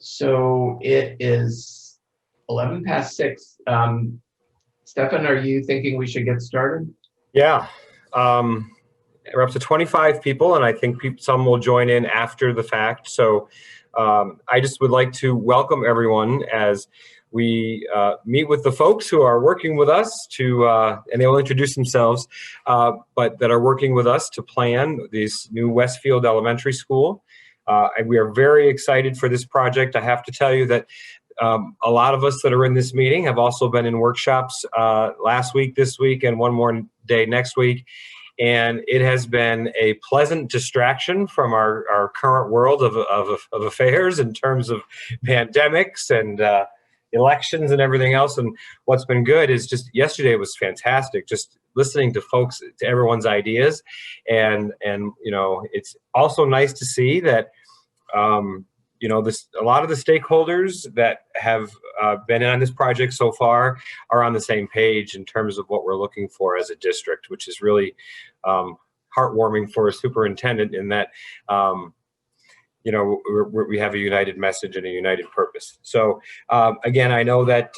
So it is 11 past 6. Stefan, are you thinking we should get started? Yeah, we're up to 25 people, and I think some will join in after the fact. So I just would like to welcome everyone as we meet with the folks who are working with us to, and they will introduce themselves, but that are working with us to plan this new Westfield Elementary School. And we are very excited for this project. I have to tell you that a lot of us that are in this meeting have also been in workshops last week, this week, and one more day next week. And it has been a pleasant distraction from our current world of affairs in terms of pandemics and elections and everything else. And what's been good is just yesterday was fantastic, just listening to folks, to everyone's ideas. And you know, it's also nice to see that you know, a lot of the stakeholders that have been on this project so far are on the same page in terms of what we're looking for as a district, which is really heartwarming for a superintendent in that, you know, we have a united message and a united purpose. So again, I know that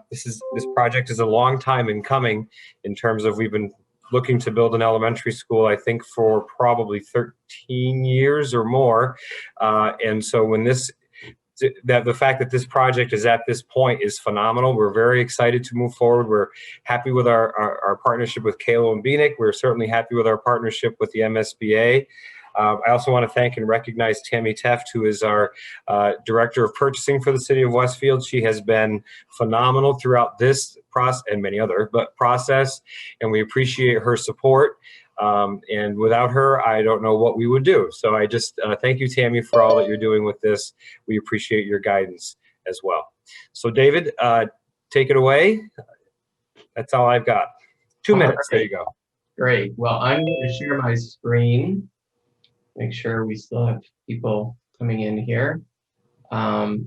this project is a long time in coming in terms of we've been looking to build an elementary school, I think, for probably 13 years or more. And so when the fact that this project is at this point is phenomenal. We're very excited to move forward. We're happy with our partnership with Kalo and Beanick. We're certainly happy with our partnership with the MSBA. I also want to thank and recognize Tammy Teft, who is our Director of Purchasing for the City of Westfield. She has been phenomenal throughout this process and many other process, and we appreciate her support. And without her, I don't know what we would do. So I just thank you, Tammy, for all that you're doing with this. We appreciate your guidance as well. So David, take it away. That's all I've got. 2 minutes. There you go. Great. Well, I'm going to share my screen. Make sure we still have people coming in here. All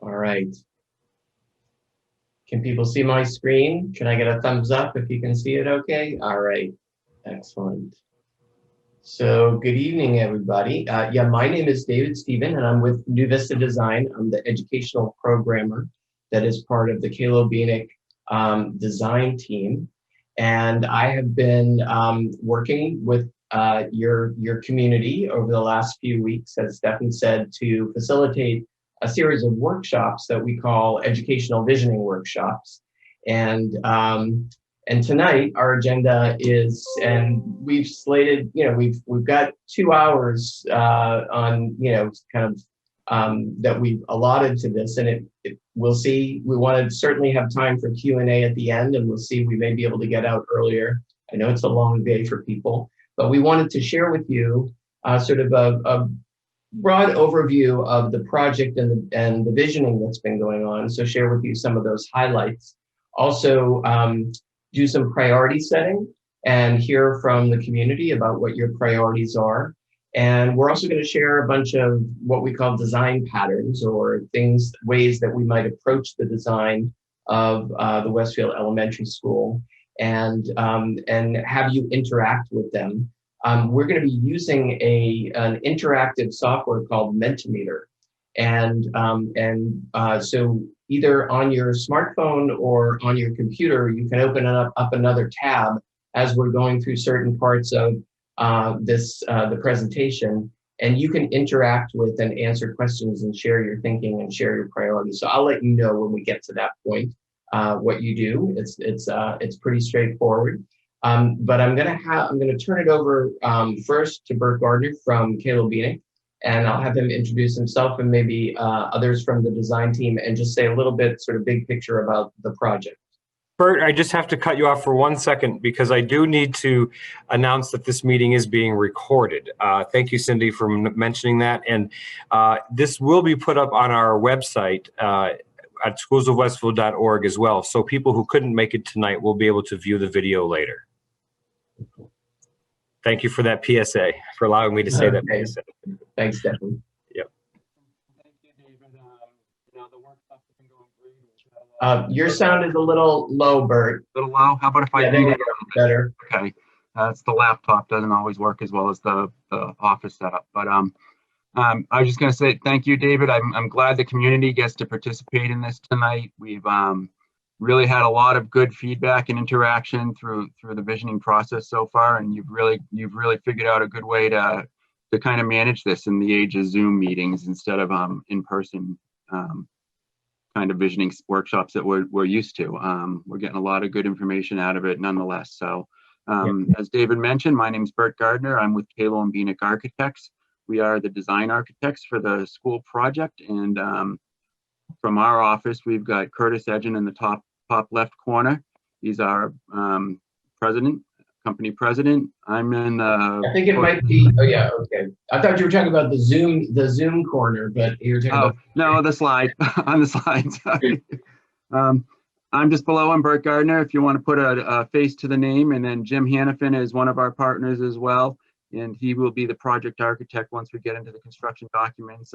right. Can people see my screen? Can I get a thumbs up if you can see it okay? All right. Excellent. So good evening, everybody. Yeah, my name is David Stephen, and I'm with New Vista Design. I'm the educational programmer that is part of the Kalo Beanick design team. And I have been working with your community over the last few weeks, as Stefan said, to facilitate a series of workshops that we call educational visioning workshops. And tonight our agenda is, and we've slated, you know, we've got 2 hours on, you know, kind of that we've allotted to this, and we'll see. We want to certainly have time for Q&A at the end, and we'll see. We may be able to get out earlier. I know it's a long day for people, but we wanted to share with you sort of a broad overview of the project and the visioning that's been going on. So share with you some of those highlights. Also do some priority setting and hear from the community about what your priorities are. And we're also going to share a bunch of what we call design patterns, or ways that we might approach the design of the Westfield Elementary School, and have you interact with them. We're going to be using an interactive software called Mentimeter. And so either on your smartphone or on your computer, you can open up another tab as we're going through certain parts of the presentation, and you can interact with and answer questions and share your thinking and share your priorities. So I'll let you know when we get to that point what you do. It's pretty straightforward. But I'm gonna turn it over first to Bert Gardner from Kalo Beanick, and I'll have him introduce himself and maybe others from the design team, and just say a little bit sort of big picture about the project. Bert, I just have to cut you off for 1 second because I do need to announce that this meeting is being recorded. Thank you, Cindy, for mentioning that. And this will be put up on our website at schoolsofwestfield.org as well. So people who couldn't make it tonight will be able to view the video later. Thank you for that PSA, for allowing me to say that PSA. Thanks, Stefan. Yep. Thank you, David. You know, the workshop's been going great. Your sound is a little low, Bert. A little low? How about if I there you go. Better. Okay. It's the laptop doesn't always work as well as the office setup. But I was just going to say thank you, David. I'm glad the community gets to participate in this tonight. We've really had a lot of good feedback and interaction through the visioning process so far, and you've really figured out a good way to kind of manage this in the age of Zoom meetings instead of in-person kind of visioning workshops that we're used to. We're getting a lot of good information out of it nonetheless. So as David mentioned, my name is Bert Gardner. I'm with Kalo and Bieniek Architects. We are the design architects for the school project, and from our office, we've got Curtis Edgen in the top left corner. He's our company president. I'm in I think it might be, oh yeah, okay. I thought you were talking about the Zoom corner, but you're talking about. No, the slide, on the slide, sorry. I'm just below, I'm Bert Gardner, if you want to put a face to the name, and then Jim Hannafin is one of our partners as well, and he will be the project architect once we get into the construction documents.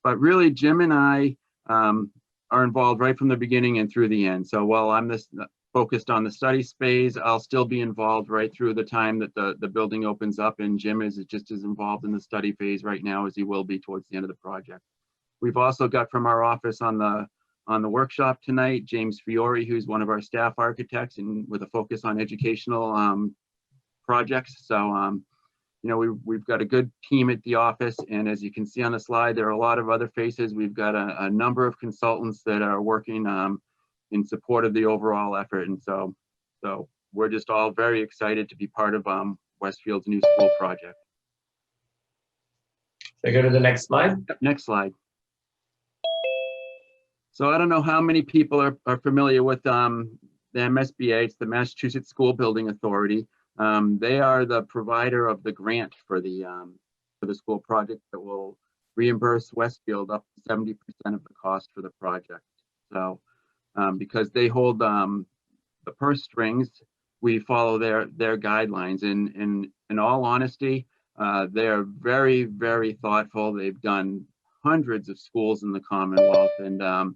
But really, Jim and I are involved right from the beginning and through the end. So while I'm focused on the study phase, I'll still be involved right through the time that the building opens up, and Jim is just as involved in the study phase right now as he will be towards the end of the project. We've also got from our office on the workshop tonight, James Fiore, who's one of our staff architects and with a focus on educational projects. So you know, we've got a good team at the office, and as you can see on the slide, there are a lot of other faces. We've got a number of consultants that are working in support of the overall effort, and so we're just all very excited to be part of Westfield's new school project. Should I go to the next slide? Next slide. So I don't know how many people are familiar with the MSBA. It's the Massachusetts School Building Authority. They are the provider of the grant for the school project that will reimburse Westfield up to 70% of the cost for the project. So because they hold the purse strings, we follow their guidelines. And in all honesty, they're very, very thoughtful. They've done hundreds of schools in the Commonwealth, and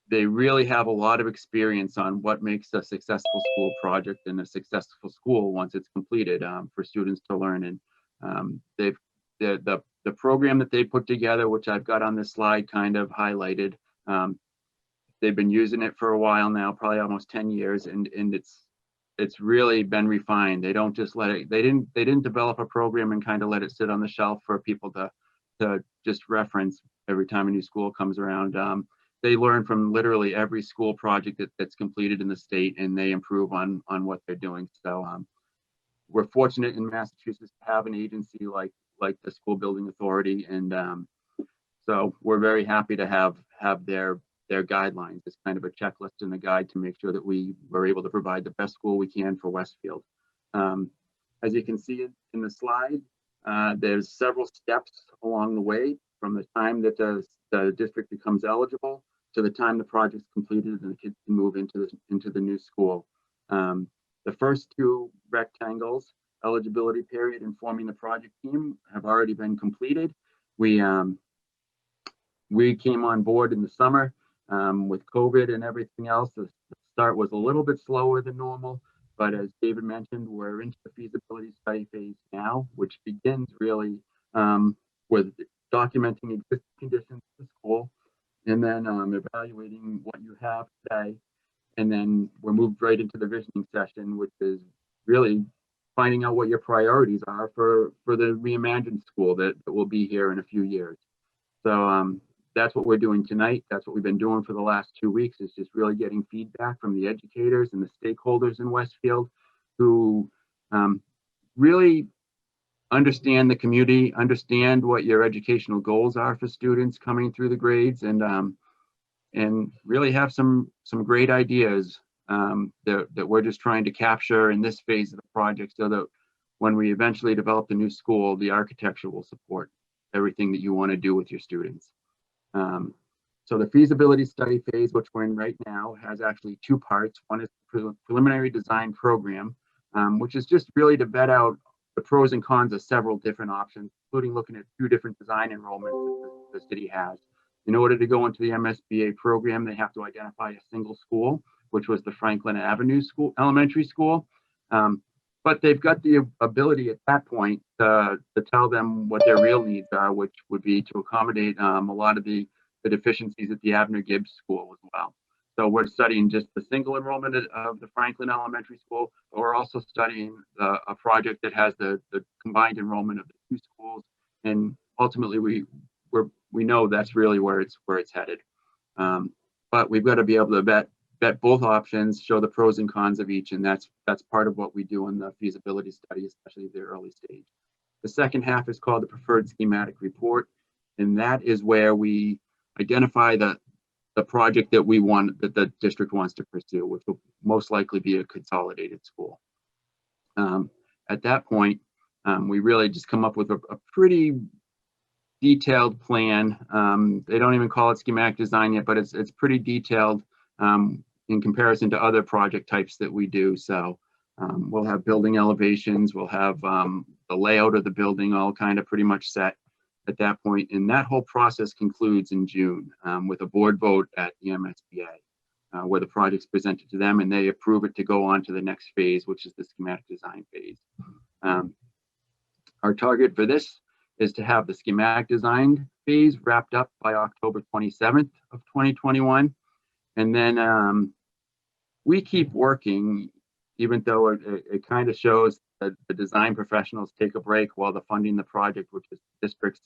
they really have a lot of experience on what makes a successful school project and a successful school once it's completed for students to learn. And the program that they put together, which I've got on this slide kind of highlighted, they've been using it for a while now, probably almost 10 years, and it's really been refined. They don't just let it, they didn't develop a program and kind of let it sit on the shelf for people to just reference every time a new school comes around. They learn from literally every school project that's completed in the state, and they improve on what they're doing. So we're fortunate in Massachusetts to have an agency like the School Building Authority, and so we're very happy to have their guidelines as kind of a checklist and a guide to make sure that we were able to provide the best school we can for Westfield. As you can see in the slide, there's several steps along the way from the time that the district becomes eligible to the time the project's completed and the kids can move into the new school. The first two rectangles, eligibility period and forming the project team, have already been completed. We came on board in the summer with COVID and everything else. The start was a little bit slower than normal, but as David mentioned, we're into the feasibility study phase now, which begins really with documenting existing conditions of the school, and then evaluating what you have today. And then we're moved right into the visioning session, which is really finding out what your priorities are for the reimagined school that will be here in a few years. So that's what we're doing tonight. That's what we've been doing for the last 2 weeks, is just really getting feedback from the educators and the stakeholders in Westfield who really understand the community, understand what your educational goals are for students coming through the grades, and really have some great ideas that we're just trying to capture in this phase of the project, so that when we eventually develop the new school, the architecture will support everything that you want to do with your students. So the feasibility study phase, which we're in right now, has actually two parts. One is the preliminary design program, which is just really to vet out the pros and cons of several different options, including looking at 2 different design enrollments that the city has. In order to go into the MSBA program, they have to identify a single school, which was the Franklin Avenue School, elementary school. but they've got the ability at that point to tell them what their real needs are, which would be to accommodate a lot of the deficiencies at the Abner Gibbs school as well. So we're studying just the single enrollment of the Franklin Elementary School, but we're also studying a project that has the combined enrollment of the two schools, and ultimately we know that's really where it's headed. But we've got to be able to vet both options, show the pros and cons of each, and that's part of what we do in the feasibility study, especially the early stage. The second half is called the preferred schematic report, and that is where we identify the project that the district wants to pursue, which will most likely be a consolidated school. At that point, we really just come up with a pretty detailed plan. They don't even call it schematic design yet, but it's pretty detailed in comparison to other project types that we do. So we'll have building elevations, we'll have the layout of the building all kind of pretty much set at that point. And that whole process concludes in June with a board vote at the MSBA, where the project's presented to them and they approve it to go on to the next phase, which is the schematic design phase. Our target for this is to have the schematic design phase wrapped up by October 27th of 2021. And then we keep working, even though it kind of shows that the design professionals take a break while the funding the project, which is the district's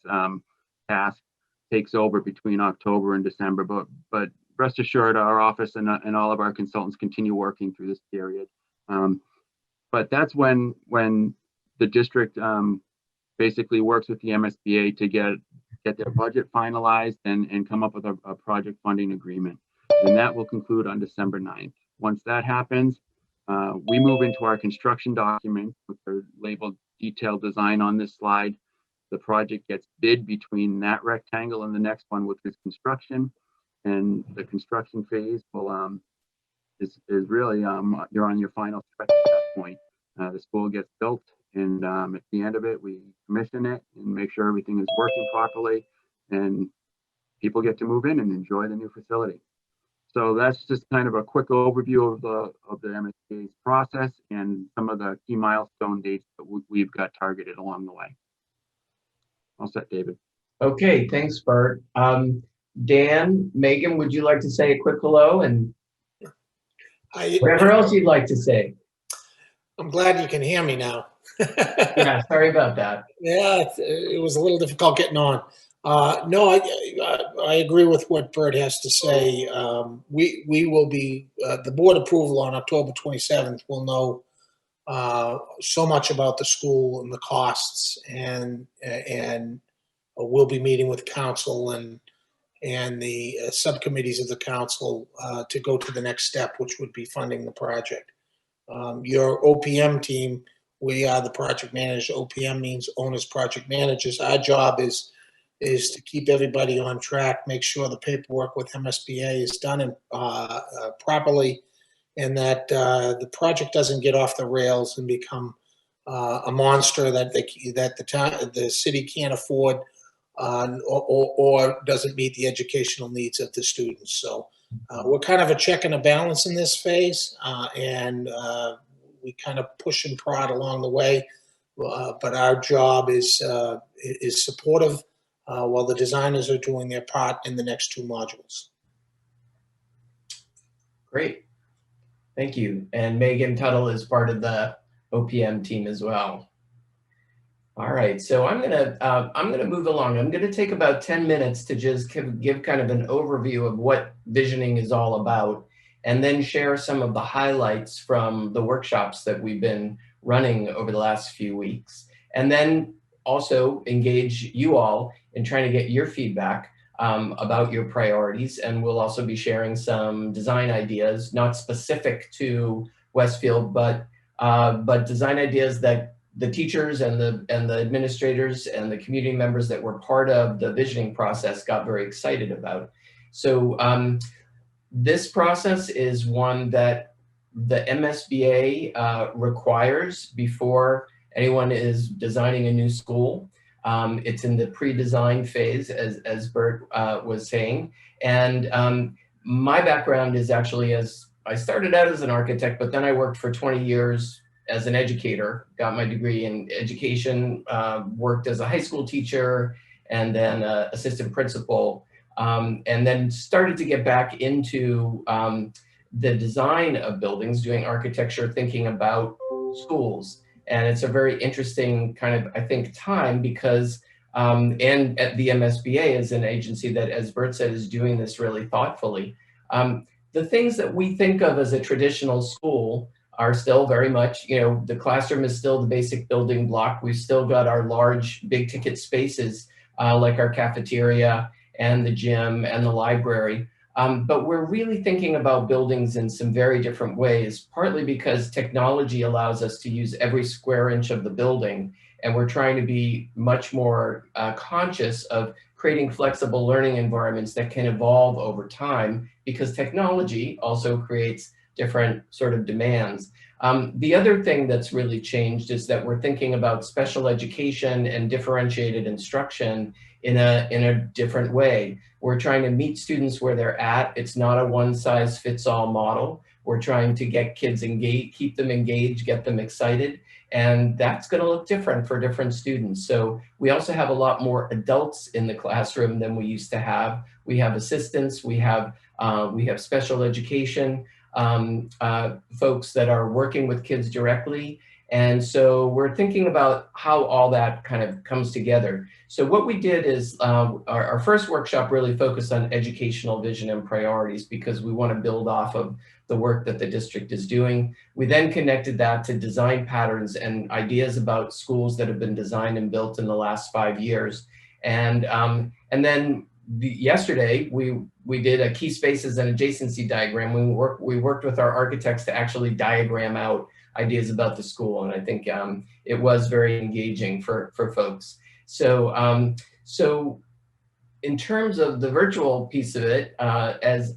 task, takes over between October and December. But rest assured, our office and all of our consultants continue working through this period. But that's when the district basically works with the MSBA to get their budget finalized and come up with a project funding agreement. And that will conclude on December 9th. Once that happens, we move into our construction documents, which are labeled detailed design on this slide. The project gets bid between that rectangle and the next one, which is construction. And the construction phase will is really you're on your final stretch at that point. The school gets built, and at the end of it, we commission it and make sure everything is working properly, and people get to move in and enjoy the new facility. So that's just kind of a quick overview of the MSBA's process and some of the key milestone dates that we've got targeted along the way. All set, David. Okay, thanks, Bert. Dan, Megan, would you like to say a quick hello and whatever else you'd like to say? I'm glad you can hear me now. Yeah, sorry about that. Yeah, it was a little difficult getting on. No, I agree with what Bert has to say. We will be, the board approval on October 27th will know so much about the school and the costs, and we'll be meeting with council and the subcommittees of the council to go to the next step, which would be funding the project. Your OPM team, we are the project managers. OPM means owners project managers. Our job is to keep everybody on track, make sure the paperwork with MSBA is done properly, and that the project doesn't get off the rails and become a monster that the city can't afford, or doesn't meet the educational needs of the students. So we're kind of a check and a balance in this phase, and we kind of push and prod along the way. But our job is supportive while the designers are doing their part in the next two modules. Great. Thank you. And Megan Tuttle is part of the OPM team as well. All right, so I'm gonna move along. I'm gonna take about 10 minutes to just give kind of an overview of what visioning is all about, and then share some of the highlights from the workshops that we've been running over the last few weeks. And then also engage you all in trying to get your feedback about your priorities. And we'll also be sharing some design ideas, not specific to Westfield, but design ideas that the teachers and the administrators and the community members that were part of the visioning process got very excited about. So this process is one that the MSBA requires before anyone is designing a new school. It's in the pre-design phase, as Bert was saying. And my background is actually I started out as an architect, but then I worked for 20 years as an educator, got my degree in education, worked as a high school teacher, and then assistant principal, and then started to get back into the design of buildings, doing architecture, thinking about schools. And it's a very interesting kind of, I think, time because, and at the MSBA is an agency that, as Bert said, is doing this really thoughtfully. The things that we think of as a traditional school are still very much, the classroom is still the basic building block. We've still got our large, big ticket spaces like our cafeteria and the gym and the library. But we're really thinking about buildings in some very different ways, partly because technology allows us to use every square inch of the building. And we're trying to be much more conscious of creating flexible learning environments that can evolve over time, because technology also creates different sort of demands. The other thing that's really changed is that we're thinking about special education and differentiated instruction in a different way. We're trying to meet students where they're at. It's not a one-size-fits-all model. We're trying to get kids engaged, keep them engaged, get them excited, and that's going to look different for different students. So we also have a lot more adults in the classroom than we used to have. We have assistants, we have special education folks that are working with kids directly. And so we're thinking about how all that kind of comes together. So what we did is our first workshop really focused on educational vision and priorities, because we want to build off of the work that the district is doing. We then connected that to design patterns and ideas about schools that have been designed and built in the last 5 years. And then yesterday, we did a key spaces and adjacency diagram. We worked with our architects to actually diagram out ideas about the school, and I think it was very engaging for folks. So in terms of the virtual piece of it, as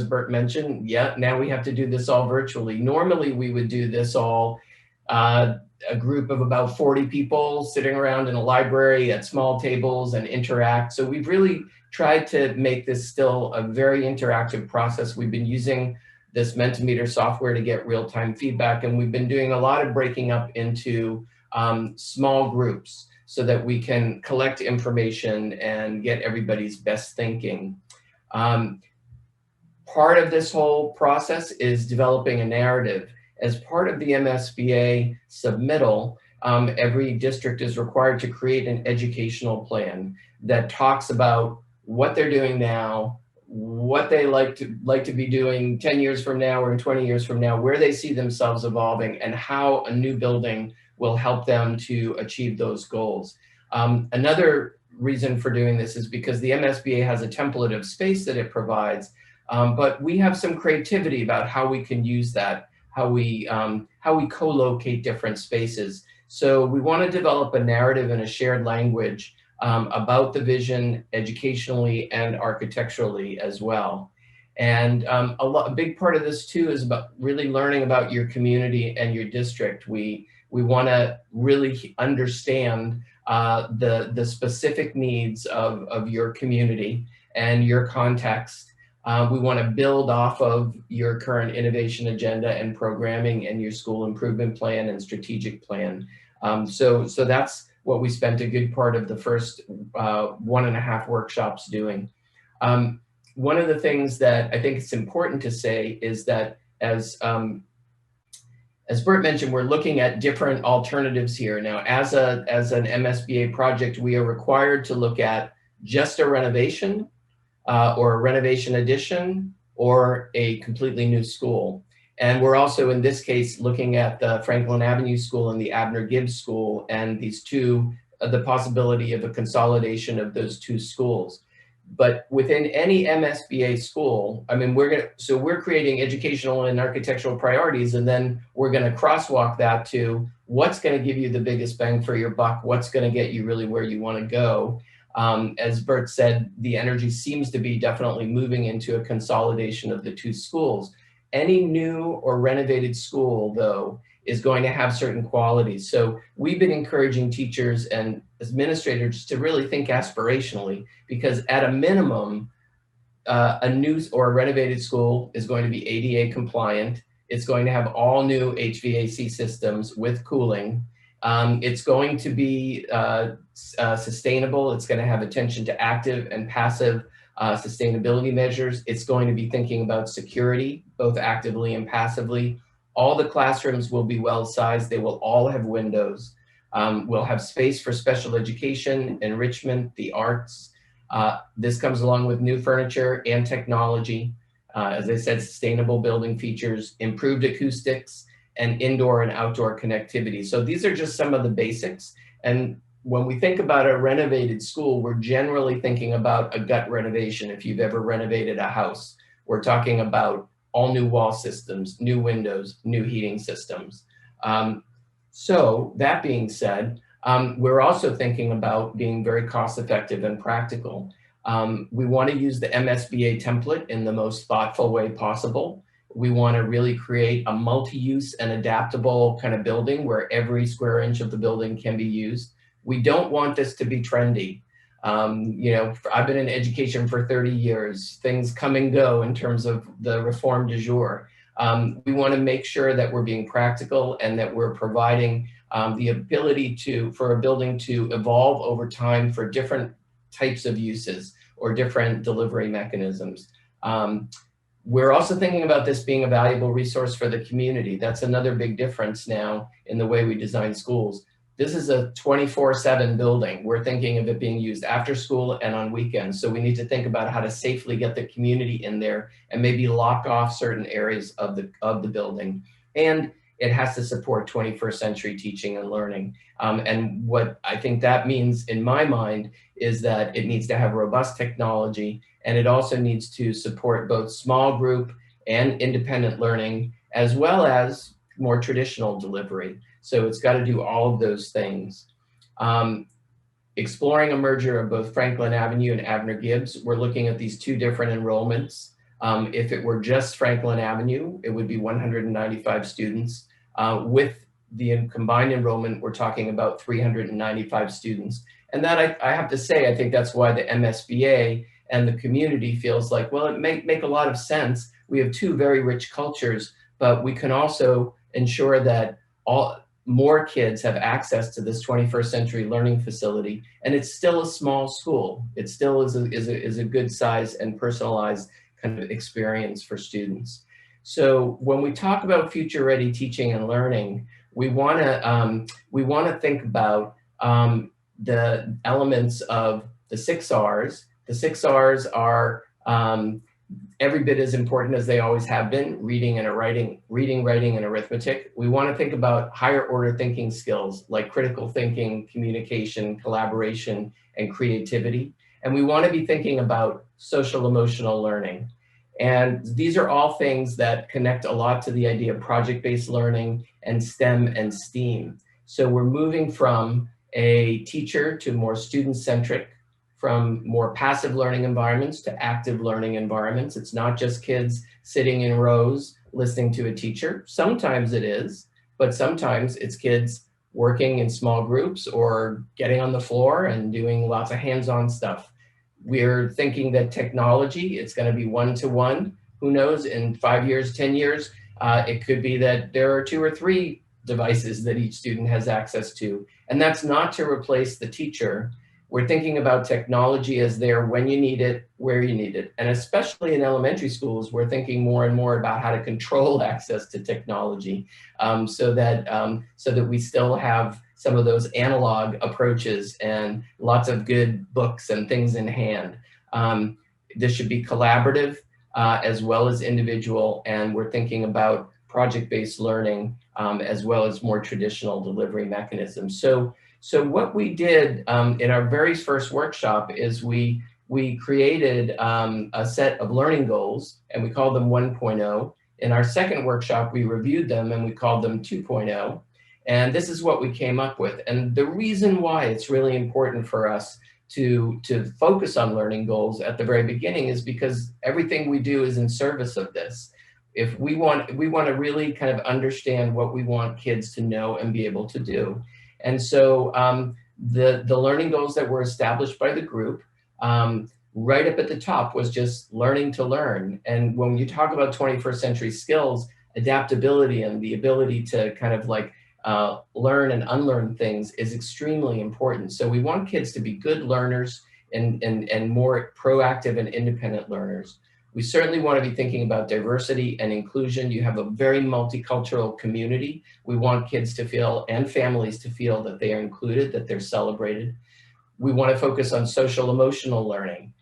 Bert mentioned, now we have to do this all virtually. Normally we would do this all a group of about 40 people sitting around in a library at small tables and interact. So we've really tried to make this still a very interactive process. We've been using this Mentimeter software to get real-time feedback, and we've been doing a lot of breaking up into small groups so that we can collect information and get everybody's best thinking. Part of this whole process is developing a narrative. As part of the MSBA submittal, every district is required to create an educational plan that talks about what they're doing now, what they like to be doing 10 years from now or 20 years from now, where they see themselves evolving, and how a new building will help them to achieve those goals. Another reason for doing this is because the MSBA has a template of space that it provides, but we have some creativity about how we can use that, how we co-locate different spaces. So we want to develop a narrative and a shared language about the vision educationally and architecturally as well. And a big part of this too is about really learning about your community and your district. We want to really understand the specific needs of your community and your context. We want to build off of your current innovation agenda and programming and your school improvement plan and strategic plan. So that's what we spent a good part of the first 1.5 workshops doing. One of the things that I think it's important to say is that as Bert mentioned, we're looking at different alternatives here. Now, as an MSBA project, we are required to look at just a renovation or a renovation addition or a completely new school. And we're also, in this case, looking at the Franklin Avenue School and the Abner Gibbs School, and these two, the possibility of a consolidation of those two schools. But within any MSBA school, I mean, we're creating educational and architectural priorities, and then we're going to crosswalk that to what's going to give you the biggest bang for your buck, what's going to get you really where you want to go. As Bert said, the energy seems to be definitely moving into a consolidation of the two schools. Any new or renovated school, though, is going to have certain qualities. So we've been encouraging teachers and administrators to really think aspirationally, because at a minimum, a new or a renovated school is going to be ADA compliant. It's going to have all new HVAC systems with cooling. It's going to be sustainable. It's going to have attention to active and passive sustainability measures. It's going to be thinking about security, both actively and passively. All the classrooms will be well sized. They will all have windows. We'll have space for special education, enrichment, the arts. This comes along with new furniture and technology. As I said, sustainable building features, improved acoustics, and indoor and outdoor connectivity. So these are just some of the basics. And when we think about a renovated school, we're generally thinking about a gut renovation. If you've ever renovated a house, we're talking about all new wall systems, new windows, new heating systems. So that being said, we're also thinking about being very cost effective and practical. We want to use the MSBA template in the most thoughtful way possible. We want to really create a multi-use and adaptable kind of building where every square inch of the building can be used. We don't want this to be trendy. You know, I've been in education for 30 years. Things come and go in terms of the reform du jour. We want to make sure that we're being practical and that we're providing the ability for a building to evolve over time for different types of uses or different delivery mechanisms. We're also thinking about this being a valuable resource for the community. That's another big difference now in the way we design schools. This is a 24/7 building. We're thinking of it being used after school and on weekends. So we need to think about how to safely get the community in there and maybe lock off certain areas of the building. And it has to support 21st century teaching and learning. And what I think that means in my mind is that it needs to have robust technology, and it also needs to support both small group and independent learning, as well as more traditional delivery. So it's got to do all of those things. Exploring a merger of both Franklin Avenue and Abner Gibbs, we're looking at these two different enrollments. If it were just Franklin Avenue, it would be 195 students. With the combined enrollment, we're talking about 395 students. And that I have to say, I think that's why the MSBA and the community feels like, well, it may make a lot of sense. We have two very rich cultures, but we can also ensure that more kids have access to this 21st century learning facility. And it's still a small school. It still is a good size and personalized kind of experience for students. So when we talk about future ready teaching and learning, we want to think about the elements of the 6 R's. The 6 R's are every bit as important as they always have been: reading, writing, and arithmetic. We want to think about higher order thinking skills like critical thinking, communication, collaboration, and creativity. And we want to be thinking about social emotional learning. And these are all things that connect a lot to the idea of project-based learning and STEM and STEAM. So we're moving from a teacher to more student-centric, from more passive learning environments to active learning environments. It's not just kids sitting in rows listening to a teacher. Sometimes it is, but sometimes it's kids working in small groups or getting on the floor and doing lots of hands-on stuff. We're thinking that technology, it's going to be one-to-one. Who knows, in 5 years, 10 years, it could be that there are 2 or 3 devices that each student has access to. And that's not to replace the teacher. We're thinking about technology as there when you need it, where you need it. And especially in elementary schools, we're thinking more and more about how to control access to technology so that we still have some of those analog approaches and lots of good books and things in hand. This should be collaborative as well as individual, and we're thinking about project-based learning as well as more traditional delivery mechanisms. So what we did in our very first workshop is we created a set of learning goals, and we called them 1.0. In our second workshop, we reviewed them and we called them 2.0. And this is what we came up with. And the reason why it's really important for us to focus on learning goals at the very beginning is because everything we do is in service of this. If we want to really kind of understand what we want kids to know and be able to do. And so the learning goals that were established by the group, right up at the top was just learning to learn. And when you talk about 21st century skills, adaptability and the ability to kind of like learn and unlearn things is extremely important. So we want kids to be good learners and more proactive and independent learners. We certainly want to be thinking about diversity and inclusion. You have a very multicultural community. We want kids to feel and families to feel that they are included, that they're celebrated. We want to focus on social emotional learning,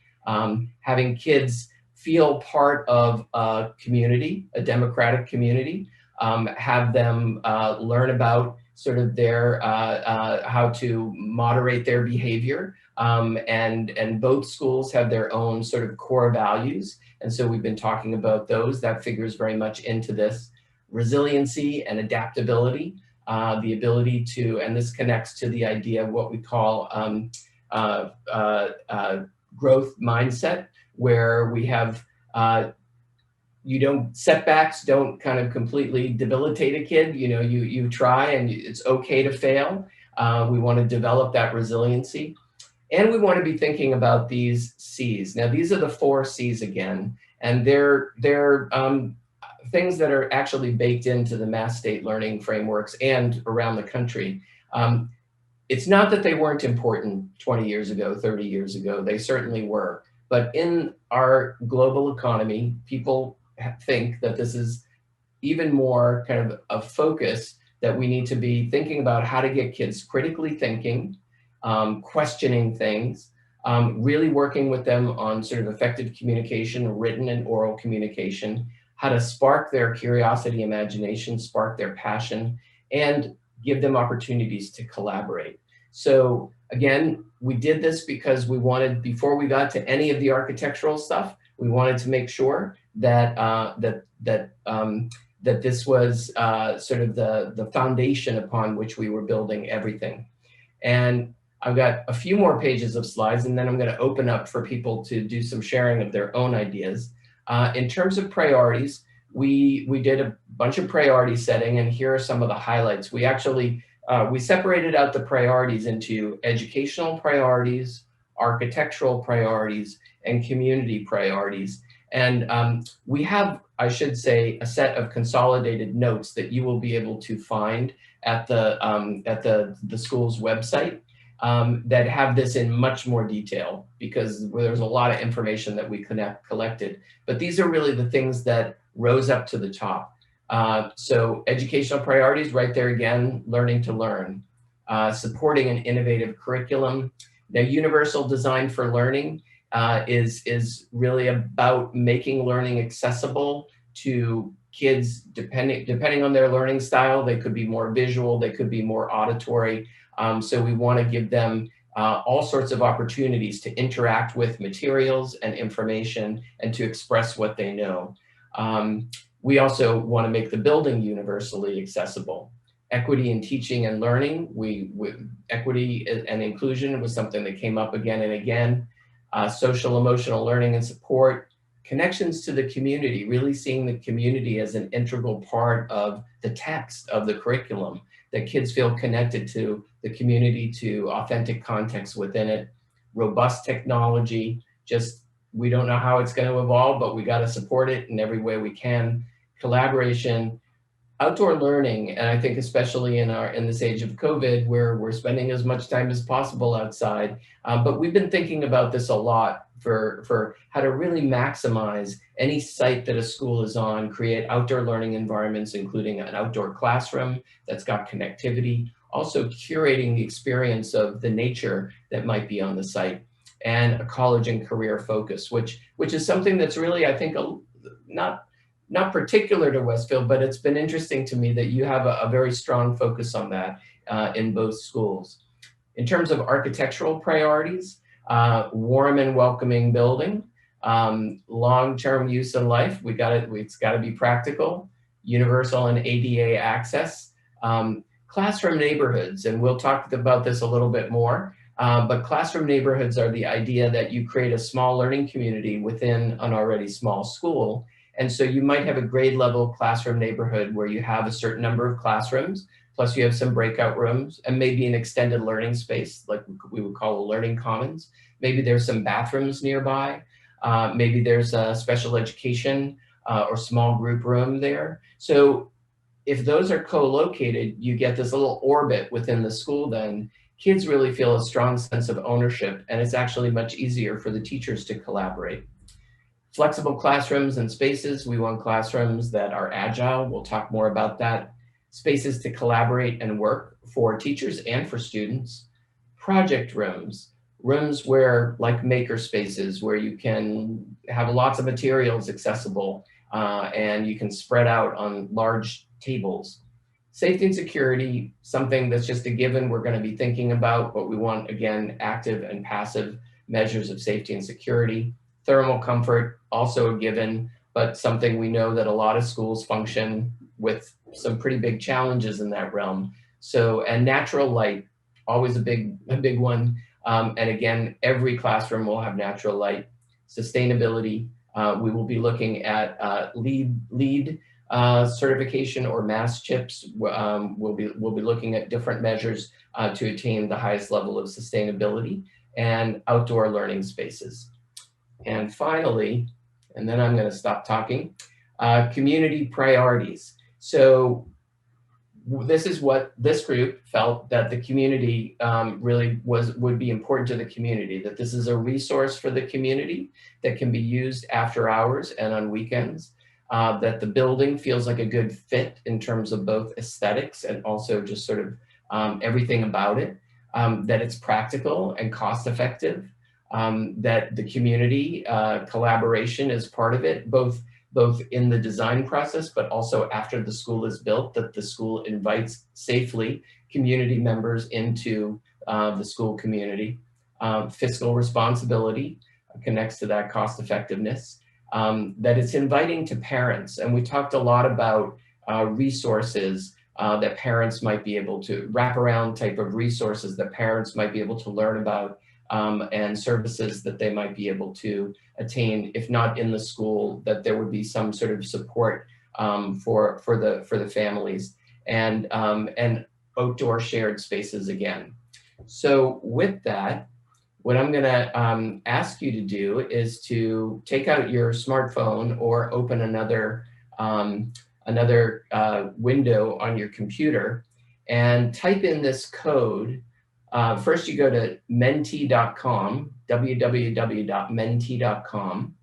having kids feel part of a community, a democratic community, have them learn about sort of their, how to moderate their behavior. And both schools have their own sort of core values. And so we've been talking about those. That figures very much into this. Resiliency and adaptability, the ability to, and this connects to the idea of what we call growth mindset, where we have, setbacks don't kind of completely debilitate a kid. You know, you try and it's okay to fail. We want to develop that resiliency. And we want to be thinking about these C's. Now, these are the 4 C's again, and they're things that are actually baked into the Mass State learning frameworks and around the country. It's not that they weren't important 20 years ago, 30 years ago, they certainly were. But in our global economy, people think that this is even more kind of a focus that we need to be thinking about how to get kids critically thinking, questioning things, really working with them on sort of effective communication, written and oral communication, how to spark their curiosity, imagination, spark their passion, and give them opportunities to collaborate. So again, we did this because we wanted, before we got to any of the architectural stuff, we wanted to make sure that that this was sort of the foundation upon which we were building everything. And I've got a few more pages of slides, and then I'm going to open up for people to do some sharing of their own ideas. In terms of priorities, we did a bunch of priority setting, and here are some of the highlights. We actually, we separated out the priorities into educational priorities, architectural priorities, and community priorities. And we have, I should say, a set of consolidated notes that you will be able to find at the school's website that have this in much more detail, because there's a lot of information that we collected. But these are really the things that rose up to the top. So educational priorities, right there again, learning to learn, supporting an innovative curriculum. Now, universal design for learning is really about making learning accessible to kids depending on their learning style. They could be more visual, they could be more auditory. So we want to give them all sorts of opportunities to interact with materials and information and to express what they know. We also want to make the building universally accessible. Equity in teaching and learning. Equity and inclusion was something that came up again and again. Social emotional learning and support. Connections to the community, really seeing the community as an integral part of the text of the curriculum, that kids feel connected to the community, to authentic context within it. Robust technology, just we don't know how it's going to evolve, but we got to support it in every way we can. Collaboration, outdoor learning, and I think especially in this age of COVID, where we're spending as much time as possible outside. But we've been thinking about this a lot for how to really maximize any site that a school is on, create outdoor learning environments, including an outdoor classroom that's got connectivity, also curating the experience of the nature that might be on the site, and a college and career focus, which is something that's really, I think, not particular to Westfield, but it's been interesting to me that you have a very strong focus on that in both schools. In terms of architectural priorities, warm and welcoming building, long-term use in life, it's got to be practical, universal and ADA access, classroom neighborhoods, and we'll talk about this a little bit more, but classroom neighborhoods are the idea that you create a small learning community within an already small school. And so you might have a grade level classroom neighborhood where you have a certain number of classrooms, plus you have some breakout rooms and maybe an extended learning space, like we would call a learning commons. Maybe there's some bathrooms nearby. Maybe there's a special education or small group room there. So if those are co-located, you get this little orbit within the school then. Kids really feel a strong sense of ownership, and it's actually much easier for the teachers to collaborate. Flexible classrooms and spaces. We want classrooms that are agile. We'll talk more about that. Spaces to collaborate and work for teachers and for students. Project rooms, rooms where, like maker spaces, where you can have lots of materials accessible and you can spread out on large tables. Safety and security, something that's just a given we're going to be thinking about, but we want, again, active and passive measures of safety and security. Thermal comfort, also a given, but something we know that a lot of schools function with some pretty big challenges in that realm. So, and natural light, always a big one. And again, every classroom will have natural light. Sustainability, we will be looking at LEED certification or mass chips. We'll be looking at different measures to attain the highest level of sustainability, and outdoor learning spaces. And finally, and then I'm going to stop talking, community priorities. So this is what this group felt that the community really would be important to the community, that this is a resource for the community that can be used after hours and on weekends, that the building feels like a good fit in terms of both aesthetics and also just sort of everything about it, that it's practical and cost effective, that the community collaboration is part of it, both in the design process, but also after the school is built, that the school invites safely community members into the school community. Fiscal responsibility connects to that cost effectiveness, that it's inviting to parents. And we talked a lot about resources that parents might be able to, wraparound type of resources that parents might be able to learn about, and services that they might be able to attain, if not in the school, that there would be some sort of support for the families, and outdoor shared spaces again. So with that, what I'm going to ask you to do is to take out your smartphone or open another window on your computer and type in this code. First, you go to menti.com, www.menti.com,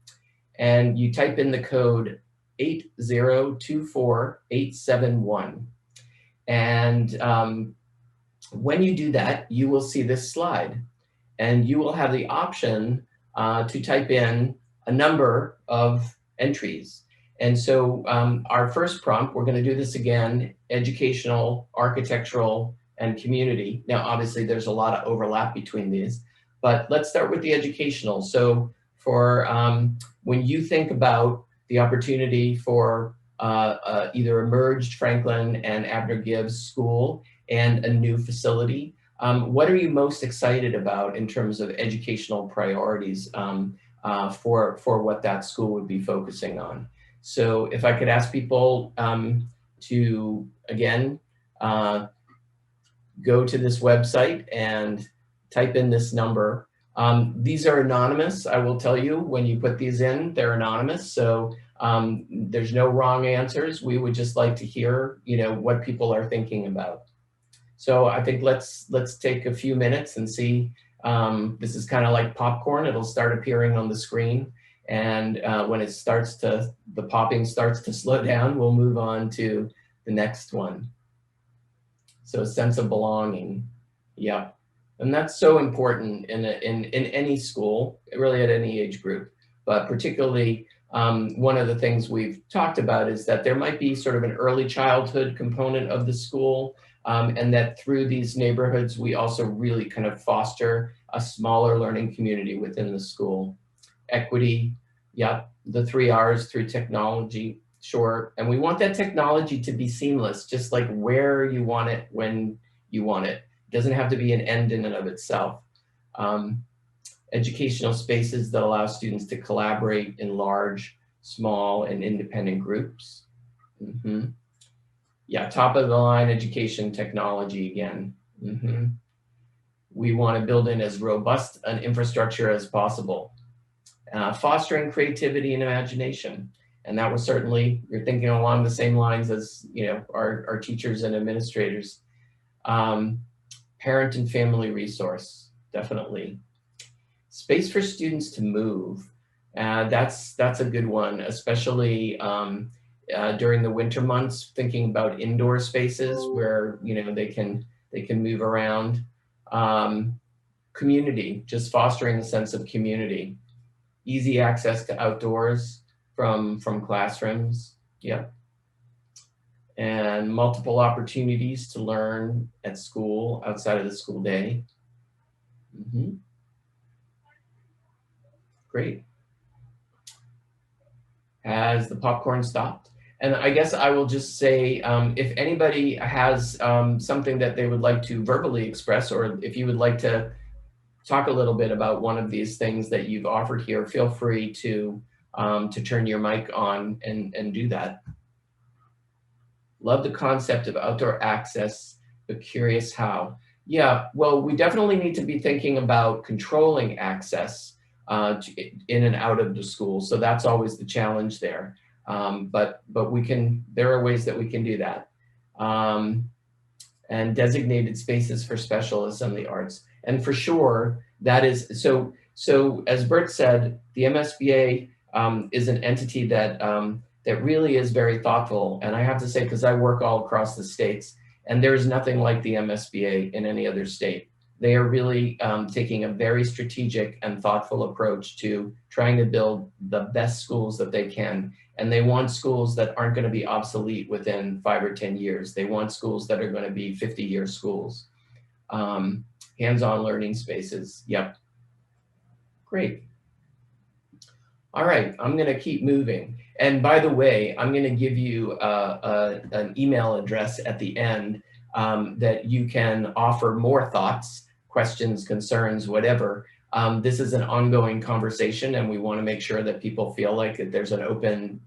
and you type in the code 8024871. And when you do that, you will see this slide, and you will have the option to type in a number of entries. And so our first prompt, we're going to do this again, educational, architectural, and community. Now, obviously, there's a lot of overlap between these, but let's start with the educational. So for when you think about the opportunity for either a merged Franklin and Abner Gibbs school and a new facility, what are you most excited about in terms of educational priorities for what that school would be focusing on? So if I could ask people to, again, go to this website and type in this number. These are anonymous. I will tell you, when you put these in, they're anonymous. So there's no wrong answers. We would just like to hear, what people are thinking about. So I think let's take a few minutes and see. This is kind of like popcorn. It'll start appearing on the screen. And when it starts to, the popping starts to slow down, we'll move on to the next one. So a sense of belonging, yeah. And that's so important in any school, really at any age group, but particularly one of the things we've talked about is that there might be sort of an early childhood component of the school, and that through these neighborhoods, we also really kind of foster a smaller learning community within the school. Equity, yeah, the 3 R's through technology. Sure, and we want that technology to be seamless, just like where you want it, when you want it. It doesn't have to be an end in and of itself. Educational spaces that allow students to collaborate in large, small, and independent groups. Yeah, top of the line education technology again. We want to build in as robust an infrastructure as possible. Fostering creativity and imagination. And that was certainly, you're thinking along the same lines as, you know, our teachers and administrators. Parent and family resource, definitely. Space for students to move. That's a good one, especially during the winter months, thinking about indoor spaces where, you know, they can move around. Community, just fostering a sense of community. Easy access to outdoors from classrooms. Yep. And multiple opportunities to learn at school outside of the school day. Great. Has the popcorn stopped? And I guess I will just say, if anybody has something that they would like to verbally express, or if you would like to talk a little bit about one of these things that you've offered here, feel free to turn your mic on and do that. Love the concept of outdoor access, but curious how. Yeah, well, we definitely need to be thinking about controlling access in and out of the school. So that's always the challenge there. But there are ways that we can do that. And designated spaces for specialists in the arts. And for sure, that is, so as Bert said, the MSBA is an entity that really is very thoughtful. And I have to say, because I work all across the states, and there's nothing like the MSBA in any other state. They are really taking a very strategic and thoughtful approach to trying to build the best schools that they can. And they want schools that aren't going to be obsolete within 5 or 10 years. They want schools that are going to be 50-year schools. Hands-on learning spaces. Yep. Great. All right, I'm going to keep moving. And by the way, I'm going to give you an email address at the end that you can offer more thoughts, questions, concerns, whatever. This is an ongoing conversation, and we want to make sure that people feel like that there's an open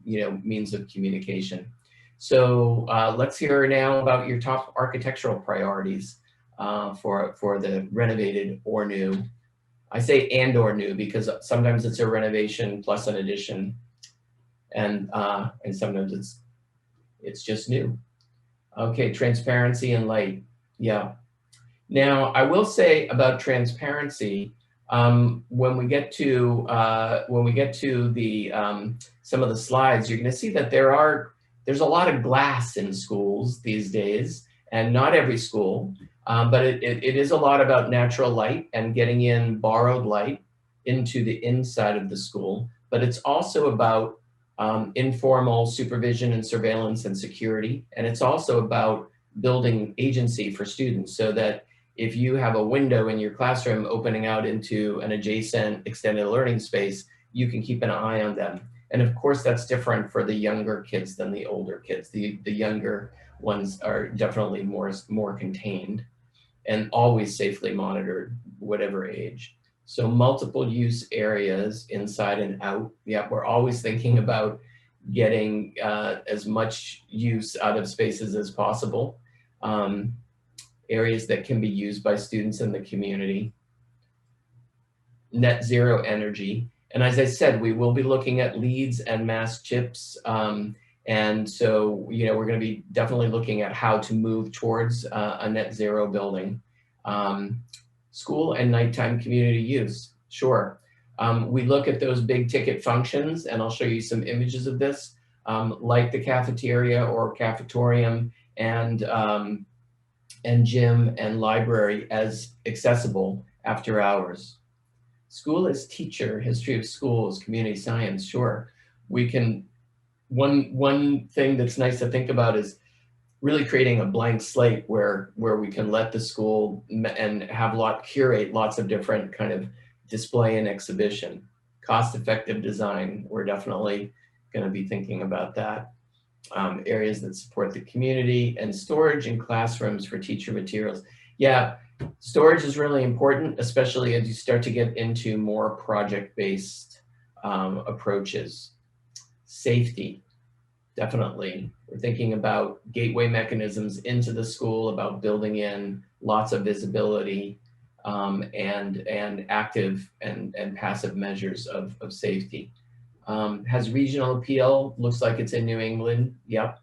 means of communication. So let's hear now about your top architectural priorities for the renovated or new. I say and or new because sometimes it's a renovation plus an addition, and sometimes it's just new. Okay, transparency and light. Yeah. Now I will say about transparency, when we get to the some of the slides, you're going to see that there's a lot of glass in schools these days, and not every school. But it is a lot about natural light and getting in borrowed light into the inside of the school. But it's also about informal supervision and surveillance and security. And it's also about building agency for students so that if you have a window in your classroom opening out into an adjacent extended learning space, you can keep an eye on them. And of course, that's different for the younger kids than the older kids. The younger ones are definitely more contained and always safely monitored, whatever age. So multiple use areas inside and out. Yeah, we're always thinking about getting as much use out of spaces as possible. Areas that can be used by students in the community. Net zero energy. And as I said, we will be looking at LEEDs and mass chips. And so, we're going to be definitely looking at how to move towards a net zero building. School and nighttime community use, sure. We look at those big ticket functions, and I'll show you some images of this, like the cafeteria or cafetorium and gym and library as accessible after hours. School as teacher, history of schools, community science, sure. We can, one thing that's nice to think about is really creating a blank slate where we can let the school and curate lots of different kind of display and exhibition. Cost-effective design, we're definitely going to be thinking about that. Areas that support the community, and storage in classrooms for teacher materials. Yeah, storage is really important, especially as you start to get into more project-based approaches. Safety, definitely. We're thinking about gateway mechanisms into the school, about building in lots of visibility and active and passive measures of safety. Has regional appeal, looks like it's in New England, yep.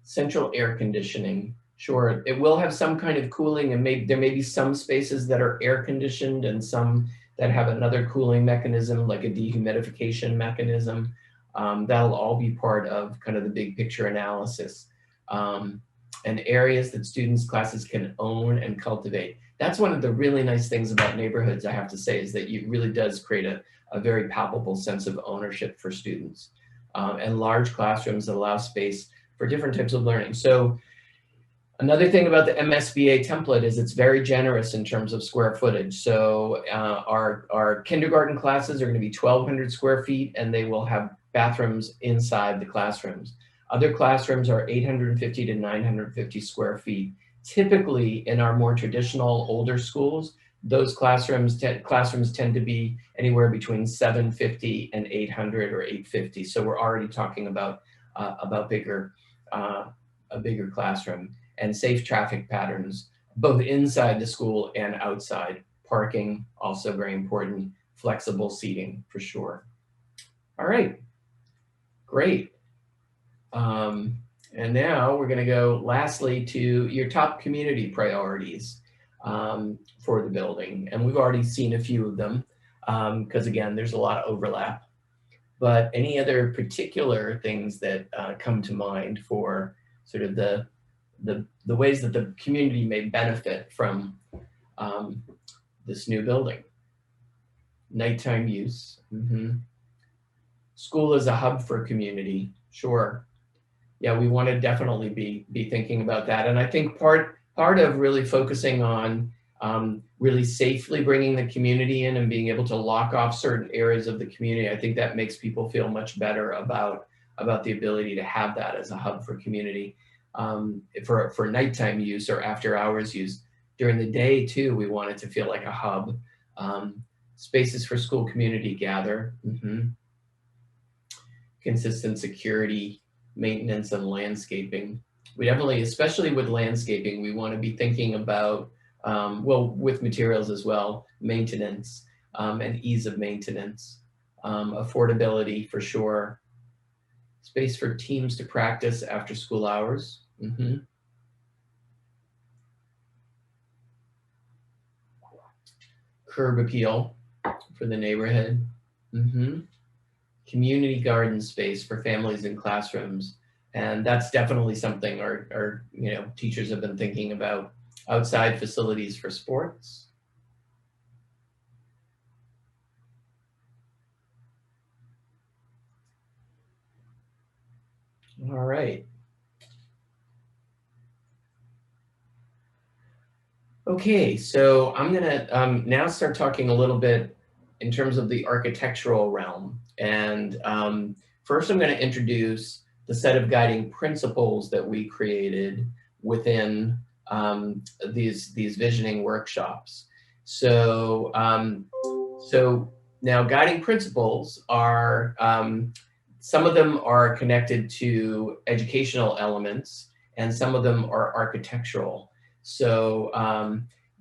Central air conditioning, sure. It will have some kind of cooling, and there may be some spaces that are air conditioned and some that have another cooling mechanism, like a dehumidification mechanism. That'll all be part of kind of the big picture analysis. And areas that students, classes can own and cultivate. That's one of the really nice things about neighborhoods, I have to say, is that it really does create a very palpable sense of ownership for students. And large classrooms that allow space for different types of learning. So another thing about the MSBA template is it's very generous in terms of square footage. So our kindergarten classes are going to be 1,200 square feet, and they will have bathrooms inside the classrooms. Other classrooms are 850 to 950 square feet. Typically, in our more traditional older schools, those classrooms tend to be anywhere between 750 and 800 or 850. So we're already talking about a bigger classroom, and safe traffic patterns, both inside the school and outside. Parking, also very important. Flexible seating, for sure. All right, great. And now we're going to go lastly to your top community priorities for the building. And we've already seen a few of them because again, there's a lot of overlap. But any other particular things that come to mind for sort of the ways that the community may benefit from this new building? Nighttime use. School as a hub for community. Sure. Yeah, we want to definitely be thinking about that. And I think part of really focusing on really safely bringing the community in and being able to lock off certain areas of the community, I think that makes people feel much better about the ability to have that as a hub for community. For nighttime use or after hours use. During the day too, we want it to feel like a hub. Spaces for school community gather. Consistent security, maintenance, and landscaping. We definitely, especially with landscaping, we want to be thinking about, well, with materials as well, maintenance and ease of maintenance, affordability for sure, space for teams to practice after school hours. Curb appeal for the neighborhood. Community garden space for families and classrooms. And that's definitely something our teachers have been thinking about. Outside facilities for sports. All right. Okay, so I'm gonna now start talking a little bit in terms of the architectural realm. And first I'm gonna introduce the set of guiding principles that we created within these visioning workshops. So, so now guiding principles are, some of them are connected to educational elements and some of them are architectural. So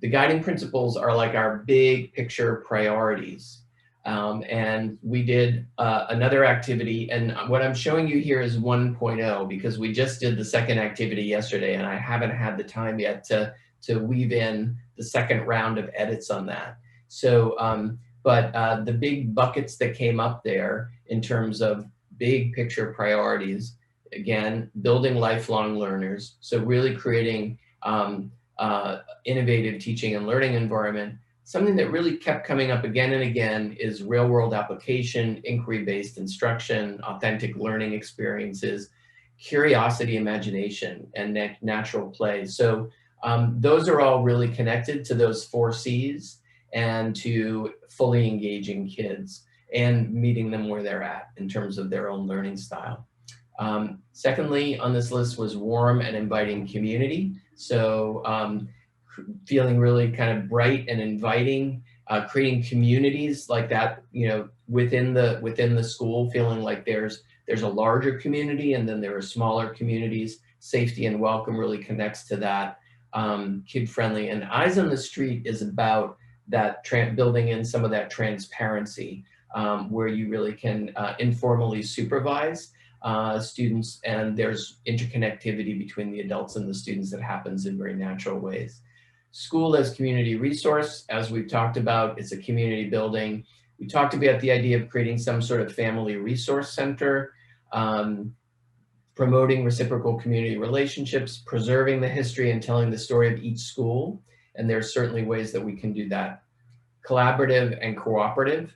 the guiding principles are like our big picture priorities. And we did another activity, and what I'm showing you here is 1.0 because we just did the second activity yesterday and I haven't had the time yet to weave in the second round of edits on that. So, but the big buckets that came up there in terms of big picture priorities, again, building lifelong learners. So really creating innovative teaching and learning environment. Something that really kept coming up again and again is real world application, inquiry-based instruction, authentic learning experiences, curiosity, imagination, and natural play. So those are all really connected to those 4 C's and to fully engaging kids and meeting them where they're at in terms of their own learning style. Secondly, on this list was warm and inviting community. So feeling really kind of bright and inviting, creating communities like that, within the school, feeling like there's a larger community and then there are smaller communities. Safety and welcome really connects to that. Kid friendly, and Eyes on the Street is about that building in some of that transparency. where you really can informally supervise students, and there's interconnectivity between the adults and the students that happens in very natural ways. School as community resource, as we've talked about, it's a community building. We talked about the idea of creating some sort of family resource center, promoting reciprocal community relationships, preserving the history and telling the story of each school. And there's certainly ways that we can do that. Collaborative and cooperative.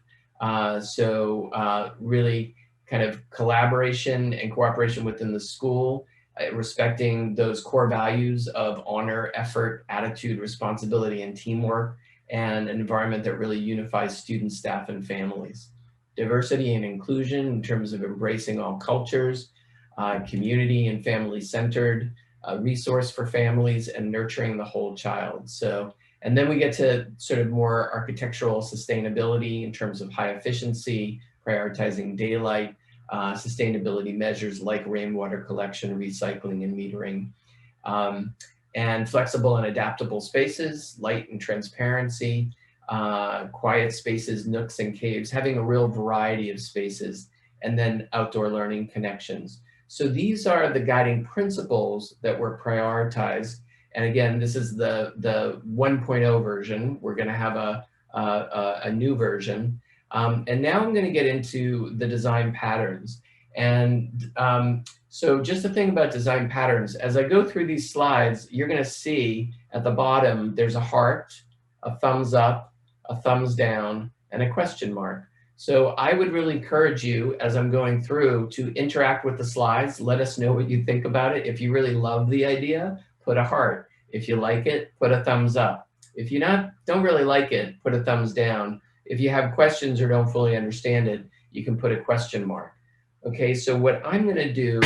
Really kind of collaboration and cooperation within the school, respecting those core values of honor, effort, attitude, responsibility, and teamwork, and an environment that really unifies students, staff, and families. Diversity and inclusion in terms of embracing all cultures, community and family-centered, resource for families, and nurturing the whole child. And then we get to sort of more architectural sustainability in terms of high efficiency, prioritizing daylight, sustainability measures like rainwater collection, recycling, and metering, and flexible and adaptable spaces, light and transparency, quiet spaces, nooks and caves, having a real variety of spaces, and then outdoor learning connections. So these are the guiding principles that were prioritized. And again, this is the 1.0 version. We're going to have a new version. And now I'm going to get into the design patterns. And so just the thing about design patterns, as I go through these slides, you're going to see at the bottom, there's a heart, a thumbs up, a thumbs down, and a question mark. So I would really encourage you, as I'm going through, to interact with the slides. Let us know what you think about it. If you really love the idea, put a heart. If you like it, put a thumbs up. If you don't really like it, put a thumbs down. If you have questions or don't fully understand it, you can put a question mark. Okay, so what I'm going to do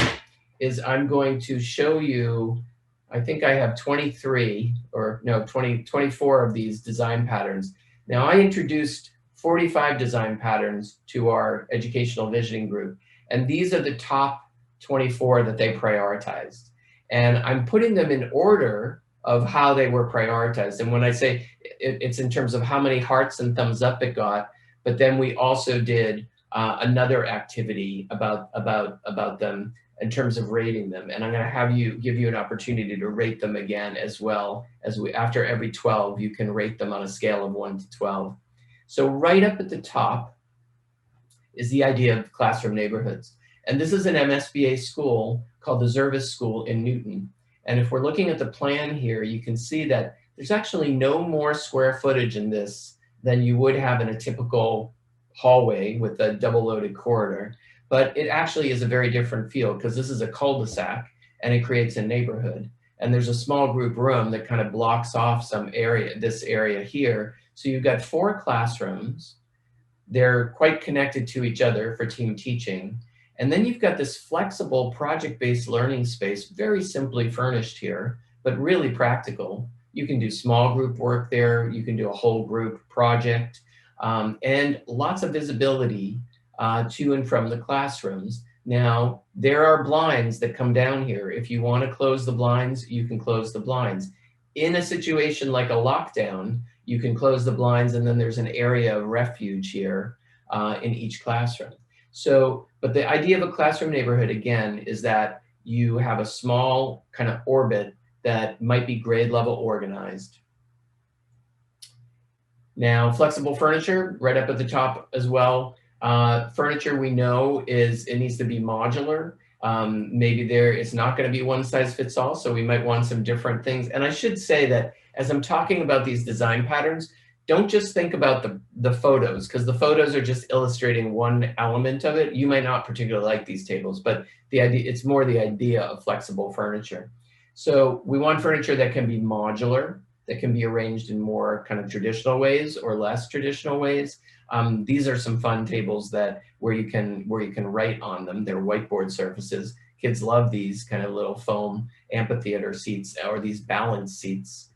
is I'm going to show you, I think I have 24 of these design patterns. Now I introduced 45 design patterns to our educational visioning group, and these are the top 24 that they prioritized. And I'm putting them in order of how they were prioritized. And when I say it's in terms of how many hearts and thumbs up it got, but then we also did another activity about them in terms of rating them. And I'm going to give you an opportunity to rate them again, as well as after every 12, you can rate them on a scale of 1 to 12. So right up at the top is the idea of classroom neighborhoods. And this is an MSBA school called the Zervis School in Newton. And if we're looking at the plan here, you can see that there's actually no more square footage in this than you would have in a typical hallway with a double-loaded corridor. But it actually is a very different feel, because this is a cul-de-sac and it creates a neighborhood. And there's a small group room that kind of blocks off this area here. So you've got 4 classrooms. They're quite connected to each other for team teaching. And then you've got this flexible project-based learning space, very simply furnished here, but really practical. You can do small group work there. You can do a whole group project, and lots of visibility to and from the classrooms. Now, there are blinds that come down here. If you want to close the blinds, you can close the blinds. In a situation like a lockdown, you can close the blinds, and then there's an area of refuge here in each classroom. So, but the idea of a classroom neighborhood, again, is that you have a small kind of orbit that might be grade level organized. Now, flexible furniture, right up at the top as well. Furniture, we know, it needs to be modular. Maybe it's not going to be one size fits all, so we might want some different things. And I should say that as I'm talking about these design patterns, don't just think about the photos, because the photos are just illustrating one element of it. You might not particularly like these tables, but it's more the idea of flexible furniture. So we want furniture that can be modular, that can be arranged in more kind of traditional ways or less traditional ways. These are some fun tables where you can write on them. They're whiteboard surfaces. Kids love these kind of little foam amphitheater seats, or these balance seats.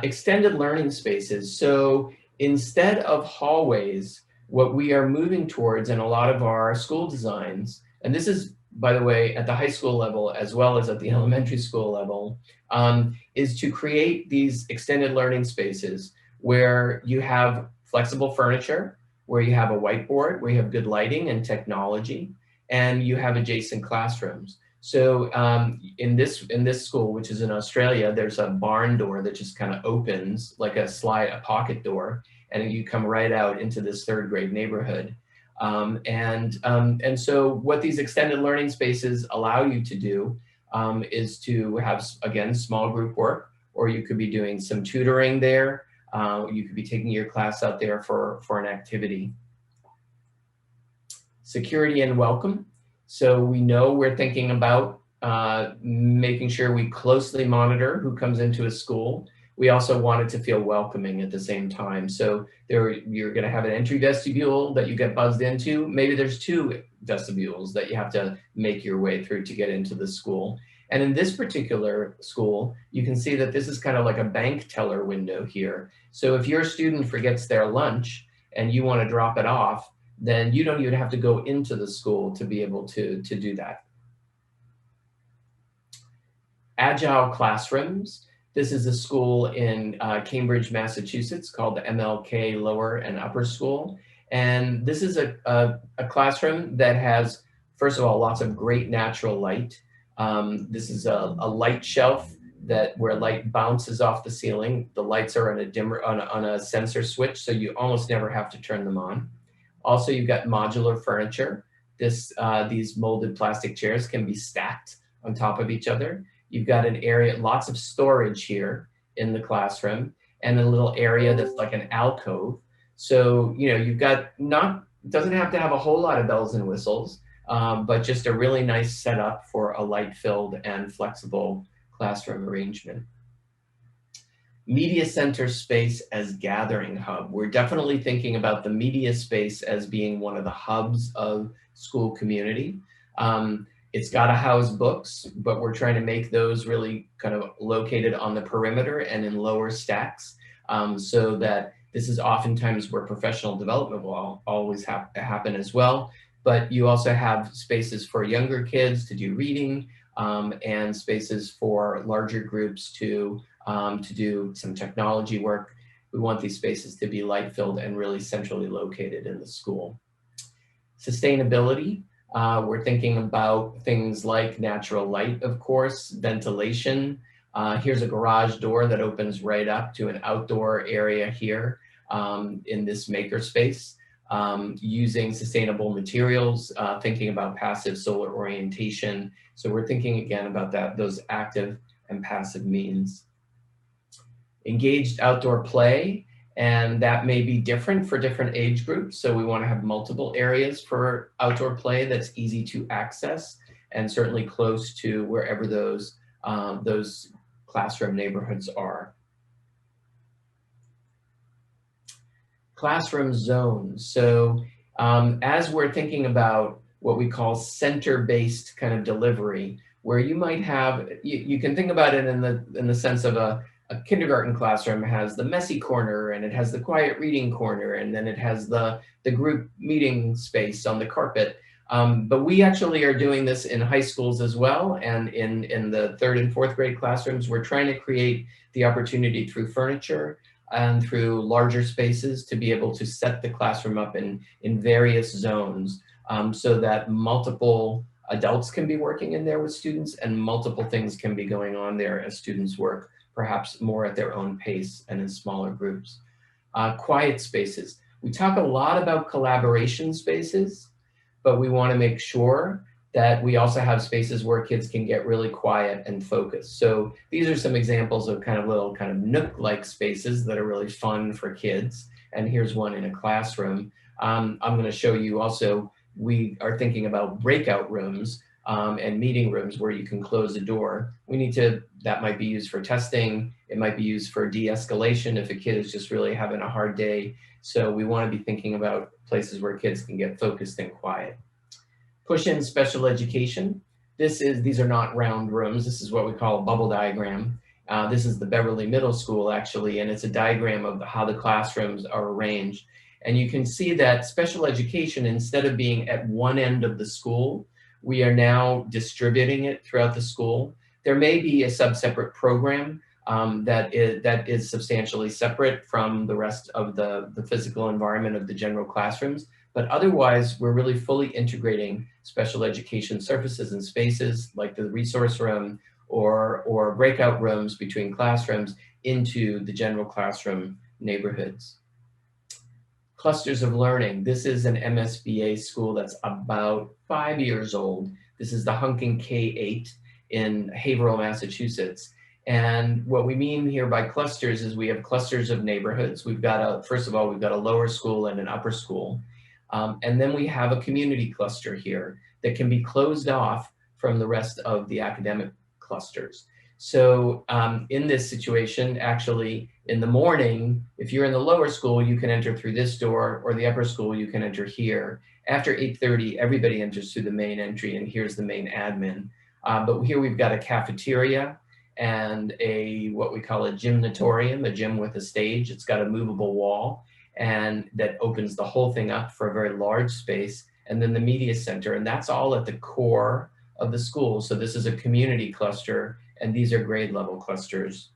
Extended learning spaces. So instead of hallways, what we are moving towards in a lot of our school designs, and this is by the way, at the high school level as well as at the elementary school level, is to create these extended learning spaces where you have flexible furniture, where you have a whiteboard, where you have good lighting and technology, and you have adjacent classrooms. So in this school, which is in Australia, there's a barn door that just kind of opens like a pocket door, and you come right out into this third grade neighborhood. And so what these extended learning spaces allow you to do is to have, again, small group work, or you could be doing some tutoring there. You could be taking your class out there for an activity. Security and welcome. So we know we're thinking about making sure we closely monitor who comes into a school. We also want it to feel welcoming at the same time. So you're going to have an entry vestibule that you get buzzed into. Maybe there's 2 vestibules that you have to make your way through to get into the school. And in this particular school, you can see that this is kind of like a bank teller window here. So if your student forgets their lunch and you want to drop it off, then you don't even have to go into the school to be able to do that. Agile classrooms. This is a school in Cambridge, Massachusetts called the MLK Lower and Upper School. And this is a classroom that has, first of all, lots of great natural light. This is a light shelf where light bounces off the ceiling. The lights are on a sensor switch, so you almost never have to turn them on. Also, you've got modular furniture. These molded plastic chairs can be stacked on top of each other. You've got an area, lots of storage here in the classroom, and a little area that's like an alcove. So, you've got doesn't have to have a whole lot of bells and whistles, but just a really nice setup for a light-filled and flexible classroom arrangement. Media center space as gathering hub. We're definitely thinking about the media space as being one of the hubs of school community. It's got to house books, but we're trying to make those really kind of located on the perimeter and in lower stacks, so that this is oftentimes where professional development will always happen as well. But you also have spaces for younger kids to do reading, and spaces for larger groups to do some technology work. We want these spaces to be light-filled and really centrally located in the school. Sustainability. We're thinking about things like natural light, of course, ventilation. Here's a garage door that opens right up to an outdoor area here in this makerspace, using sustainable materials, thinking about passive solar orientation. So we're thinking again about those active and passive means. Engaged outdoor play. And that may be different for different age groups. So we want to have multiple areas for outdoor play that's easy to access and certainly close to wherever those classroom neighborhoods are. Classroom zones. So as we're thinking about what we call center-based kind of delivery, where you might have, you can think about it in the sense of a kindergarten classroom has the messy corner, and it has the quiet reading corner, and then it has the group meeting space on the carpet. But we actually are doing this in high schools as well, and in the 3rd and 4th grade classrooms, we're trying to create the opportunity through furniture and through larger spaces to be able to set the classroom up in various zones, so that multiple adults can be working in there with students, and multiple things can be going on there as students work, perhaps more at their own pace and in smaller groups. Quiet spaces. We talk a lot about collaboration spaces, but we want to make sure that we also have spaces where kids can get really quiet and focused. So these are some examples of little nook-like spaces that are really fun for kids. And here's one in a classroom. I'm going to show you also, we are thinking about breakout rooms and meeting rooms where you can close a door. That might be used for testing. It might be used for de-escalation if a kid is just really having a hard day. So we want to be thinking about places where kids can get focused and quiet. Push-in special education. These are not round rooms. This is what we call a bubble diagram. This is the Beverly Middle School actually, and it's a diagram of how the classrooms are arranged. And you can see that special education, instead of being at one end of the school, We are now distributing it throughout the school. There may be a sub-separate program that is substantially separate from the rest of the physical environment of the general classrooms, but otherwise we're really fully integrating special education services and spaces like the resource room or breakout rooms between classrooms into the general classroom neighborhoods. Clusters of learning. This is an MSBA school that's about 5 years old. This is the Hunkin K-8 in Haverhill, Massachusetts. And what we mean here by clusters is we have clusters of neighborhoods. We've got first of all, we've got a lower school and an upper school. And then we have a community cluster here that can be closed off from the rest of the academic clusters. So in this situation, actually, in the morning, if you're in the lower school, you can enter through this door, or the upper school, you can enter here. After 8:30, everybody enters through the main entry, and here's the main admin. But here we've got a cafeteria and what we call a gymnatorium, a gym with a stage. It's got a movable wall, and that opens the whole thing up for a very large space. And then the media center, and that's all at the core of the school. So this is a community cluster, and these are grade level clusters.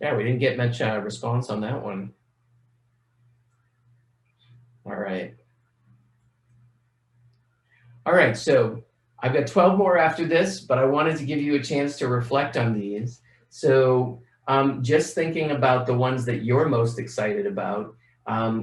Yeah, we didn't get much response on that one. All right. All right, so I've got 12 more after this, but I wanted to give you a chance to reflect on these. So just thinking about the ones that you're most excited about,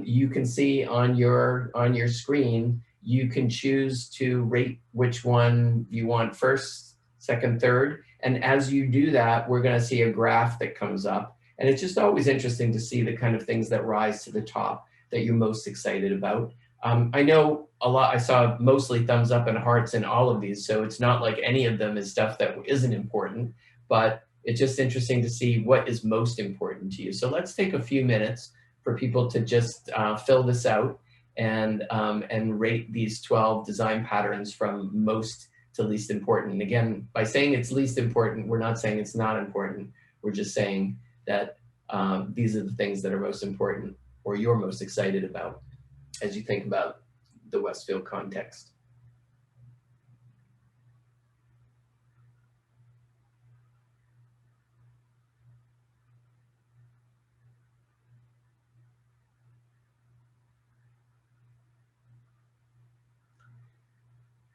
you can see on your screen, you can choose to rate which one you want first, second, third. And as you do that, we're gonna see a graph that comes up. And it's just always interesting to see the kind of things that rise to the top that you're most excited about. I know I saw mostly thumbs up and hearts in all of these, so it's not like any of them is stuff that isn't important, but it's just interesting to see what is most important to you. So let's take a few minutes for people to just fill this out and rate these 12 design patterns from most to least important. And again, by saying it's least important, we're not saying it's not important. We're just saying that these are the things that are most important or you're most excited about as you think about the Westfield context.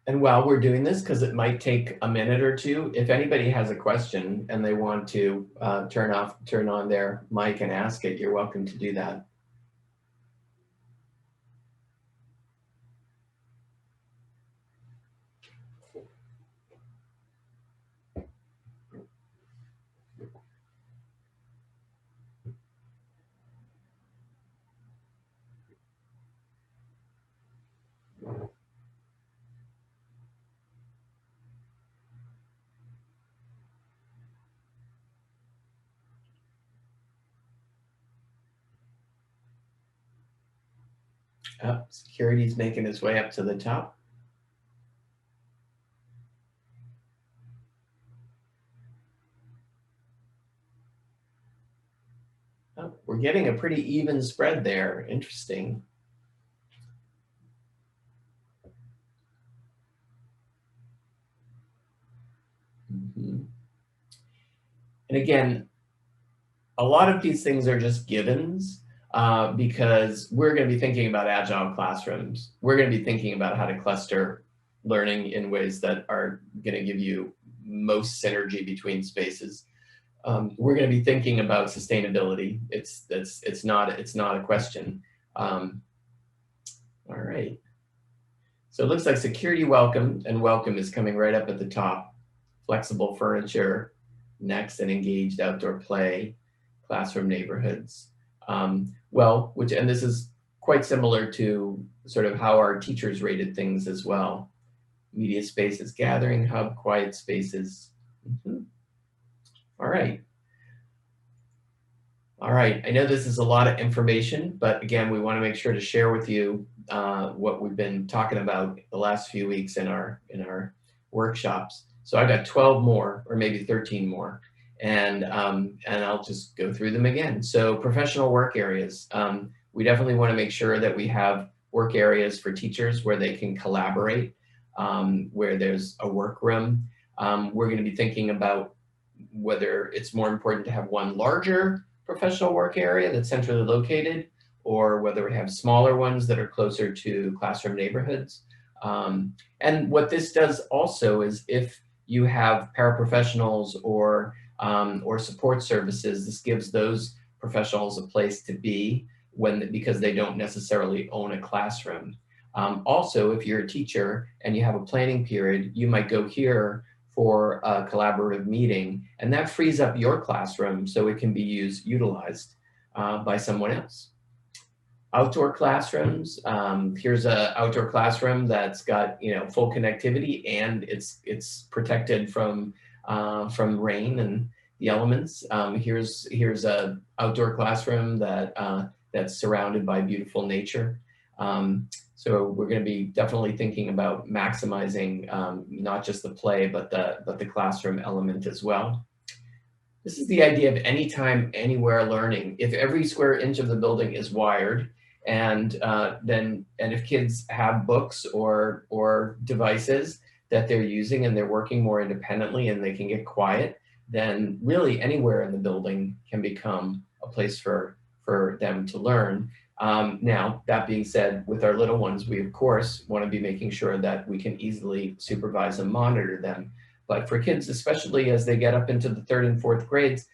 And while we're doing this, because it might take a minute or two, if anybody has a question and they want to turn on their mic and ask it, you're welcome to do that. Security's making its way up to the top. Oh, we're getting a pretty even spread there. Interesting. Mm-hmm. And again, a lot of these things are just givens. Because we're going to be thinking about agile classrooms. We're going to be thinking about how to cluster learning in ways that are going to give you most synergy between spaces. We're going to be thinking about sustainability. It's not a question. All right. So it looks like security welcome and welcome is coming right up at the top. Flexible furniture, next, and engaged outdoor play, classroom neighborhoods. And this is quite similar to sort of how our teachers rated things as well. Media spaces, gathering hub, quiet spaces. Mm-hmm. All right. All right, I know this is a lot of information, but again, we want to make sure to share with you what we've been talking about the last few weeks in our workshops. So I got 12 more, or maybe 13 more. And I'll just go through them again. So professional work areas. We definitely want to make sure that we have work areas for teachers where they can collaborate, where there's a workroom. We're going to be thinking about whether it's more important to have one larger professional work area that's centrally located, or whether we have smaller ones that are closer to classroom neighborhoods. And what this does also is if you have paraprofessionals or support services, this gives those professionals a place to be because they don't necessarily own a classroom. Also, if you're a teacher and you have a planning period, you might go here for a collaborative meeting, and that frees up your classroom so it can be utilized by someone else. Outdoor classrooms. Here's an outdoor classroom that's got full connectivity, and it's protected from rain and the elements. Here's a outdoor classroom that's surrounded by beautiful nature. So we're going to be definitely thinking about maximizing not just the play, but the classroom element as well. This is the idea of anytime, anywhere learning. If every square inch of the building is wired, and if kids have books or devices that they're using and they're working more independently and they can get quiet, then really anywhere in the building can become a place for them to learn. Now, that being said, with our little ones, we of course want to be making sure that we can easily supervise and monitor them. But for kids, especially as they get up into the 3rd and 4th grades,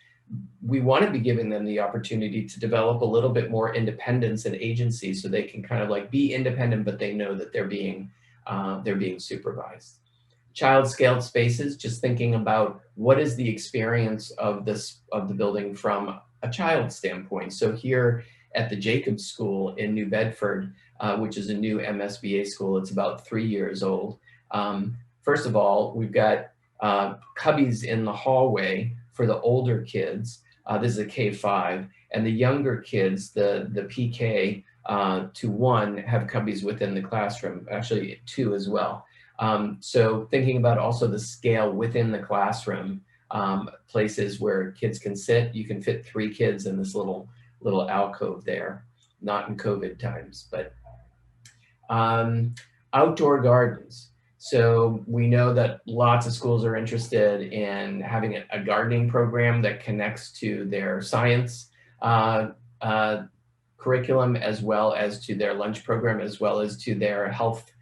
we want to be giving them the opportunity to develop a little bit more independence and agency, so they can kind of like be independent, but they know that they're being supervised. Child scaled spaces, just thinking about what is the experience of the building from a child standpoint. So here at the Gibbs School in New Bedford, which is a new MSBA school, it's about 3 years old. First of all, we've got cubbies in the hallway for the older kids. This is a K-5, and the younger kids, the PK to 1, have cubbies within the classroom, actually 2 as well. So thinking about also the scale within the classroom, places where kids can sit. You can fit 3 kids in this little alcove there, not in COVID times, but outdoor gardens. So we know that lots of schools are interested in having a gardening program that connects to their science curriculum, as well as to their lunch program, as well as to their health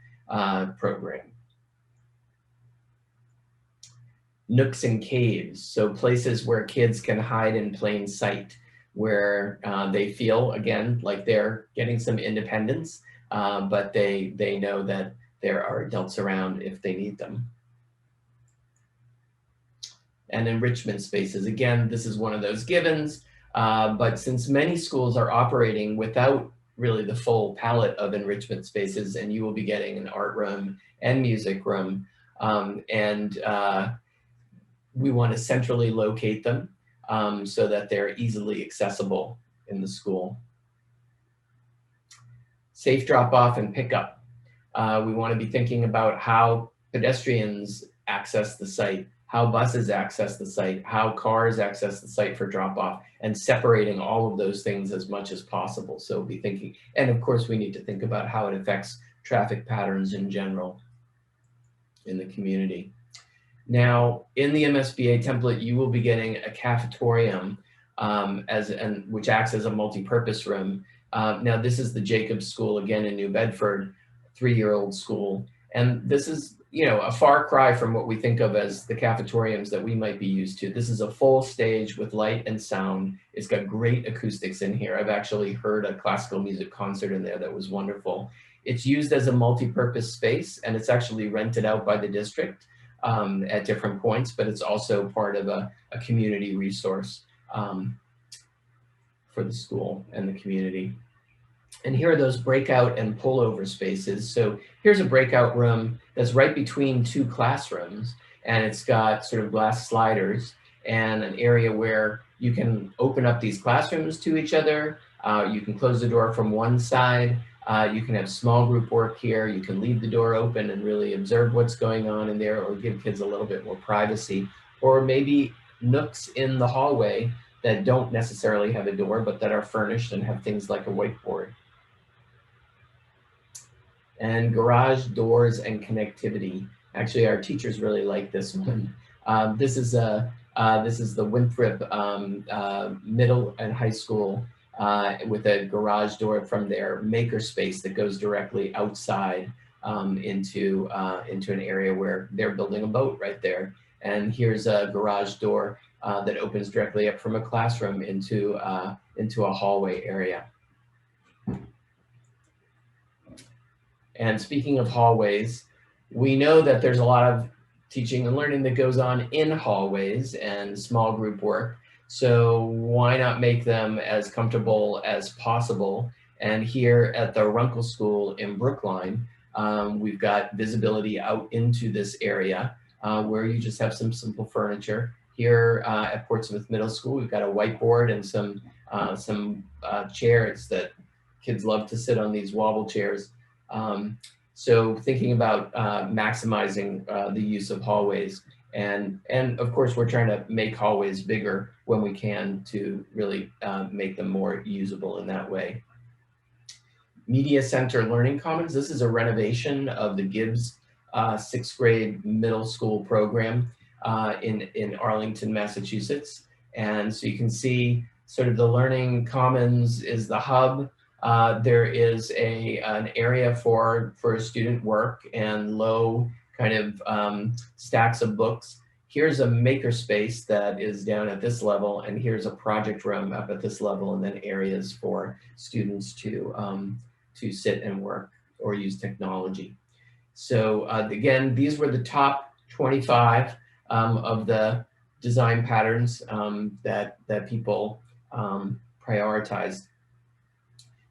program. Nooks and caves, so places where kids can hide in plain sight, where they feel, again, like they're getting some independence, but they know that there are adults around if they need them. And enrichment spaces, again, this is one of those givens, but since many schools are operating without really the full palette of enrichment spaces, and you will be getting an art room and music room, we want to centrally locate them so that they're easily accessible in the school. Safe drop-off and pickup. We want to be thinking about how pedestrians access the site, how buses access the site, how cars access the site for drop-off, and separating all of those things as much as possible. So be thinking, and of course we need to think about how it affects traffic patterns in general in the community. Now, in the MSBA template, you will be getting a cafetorium which acts as a multi-purpose room. Now, this is the Gibbs School, again, in New Bedford, 3-year-old school. And this is, a far cry from what we think of as the cafetoriums that we might be used to. This is a full stage with light and sound. It's got great acoustics in here. I've actually heard a classical music concert in there that was wonderful. It's used as a multi-purpose space, and it's actually rented out by the district at different points, but it's also part of a community resource for the school and the community. And here are those breakout and pullover spaces. So here's a breakout room that's right between 2 classrooms, and it's got sort of glass sliders and an area where you can open up these classrooms to each other. You can close the door from one side. You can have small group work here. You can leave the door open and really observe what's going on in there, or give kids a little bit more privacy, or maybe nooks in the hallway that don't necessarily have a door, but that are furnished and have things like a whiteboard. and garage doors and connectivity. Actually, our teachers really like this one. This is the Winthrop Middle and High School with a garage door from their makerspace that goes directly outside into an area where they're building a boat right there. And here's a garage door that opens directly up from a classroom into a hallway area. And speaking of hallways, we know that there's a lot of teaching and learning that goes on in hallways and small group work. So why not make them as comfortable as possible? And here at the Runkle School in Brookline, we've got visibility out into this area where you just have some simple furniture. Here at Portsmouth Middle School, we've got a whiteboard and some chairs that kids love to sit on, these wobble chairs. So thinking about maximizing the use of hallways, and of course we're trying to make hallways bigger when we can to really make them more usable in that way. Media Center Learning Commons. This is a renovation of the Gibbs 6th grade middle school program in Arlington, Massachusetts. And so you can see sort of the Learning Commons is the hub. There is an area for student work and low kind of stacks of books. Here's a makerspace that is down at this level, and here's a project room up at this level, and then areas for students to sit and work or use technology. So again, these were the top 25 of the design patterns that people prioritized.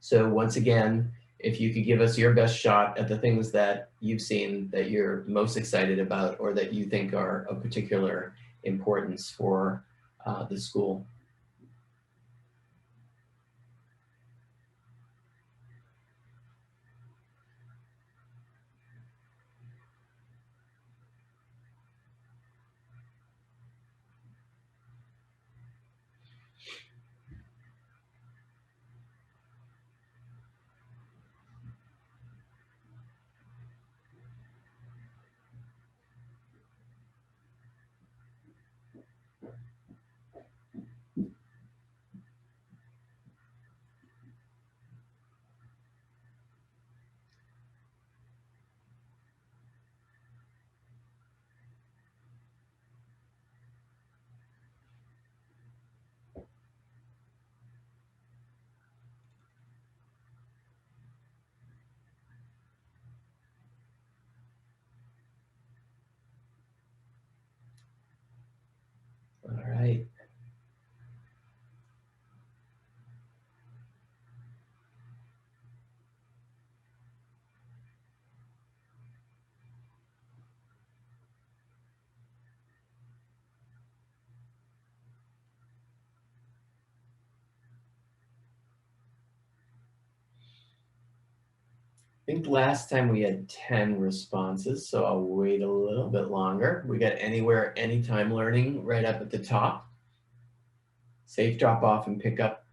So once again, if you could give us your best shot at the things that you've seen that you're most excited about or that you think are of particular importance for the school. All right. I think last time we had 10 responses, so I'll wait a little bit longer. We got anywhere, anytime learning right up at the top. Safe drop off and pick up.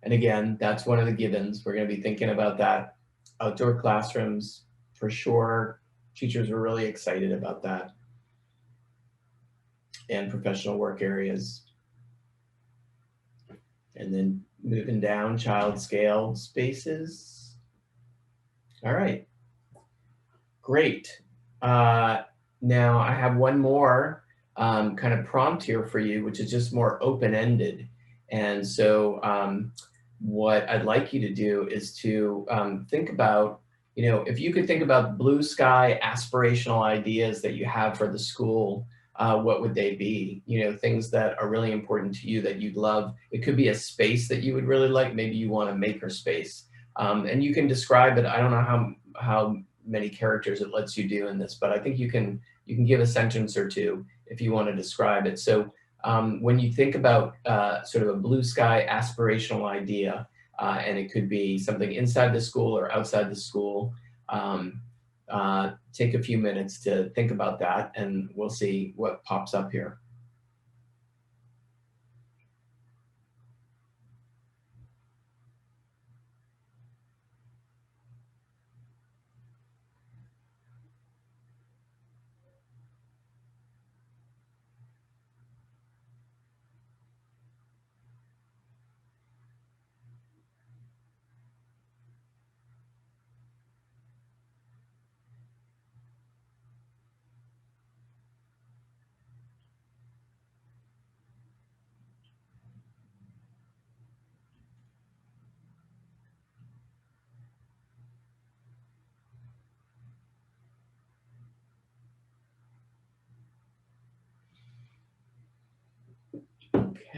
And again, that's one of the givens. We're going to be thinking about that. Outdoor classrooms, for sure. Teachers were really excited about that. And professional work areas. And then moving down, child scale spaces. All right, great. Now I have one more kind of prompt here for you, which is just more open-ended. And so what I'd like you to do is to think about, if you could think about blue sky aspirational ideas that you have for the school, what would they be? Things that are really important to you that you'd love. It could be a space that you would really like. Maybe you want a maker space. And you can describe it. I don't know how many characters it lets you do in this, but I think you can give a sentence or two if you want to describe it. So when you think about sort of a blue sky aspirational idea, and it could be something inside the school or outside the school, take a few minutes to think about that, and we'll see what pops up here.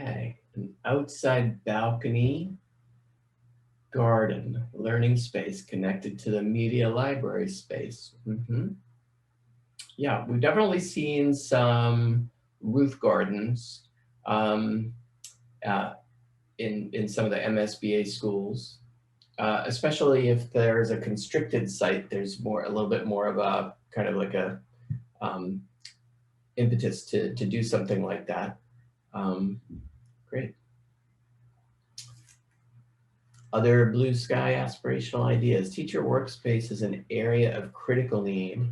Okay, an outside balcony garden, learning space connected to the media library space. Yeah, we've definitely seen some roof gardens um, uh, in some of the MSBA schools, especially if there's a constricted site. There's a little bit more of a kind of like a impetus to do something like that. Great. Other blue sky aspirational ideas. Teacher workspace is an area of critical need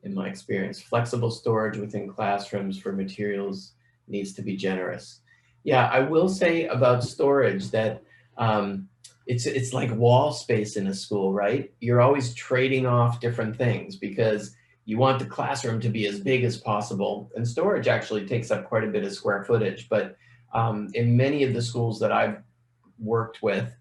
in my experience. Flexible storage within classrooms for materials needs to be generous. Yeah, I will say about storage that it's like wall space in a school, right? You're always trading off different things because you want the classroom to be as big as possible, and storage actually takes up quite a bit of square footage. But in many of the schools that I've worked with,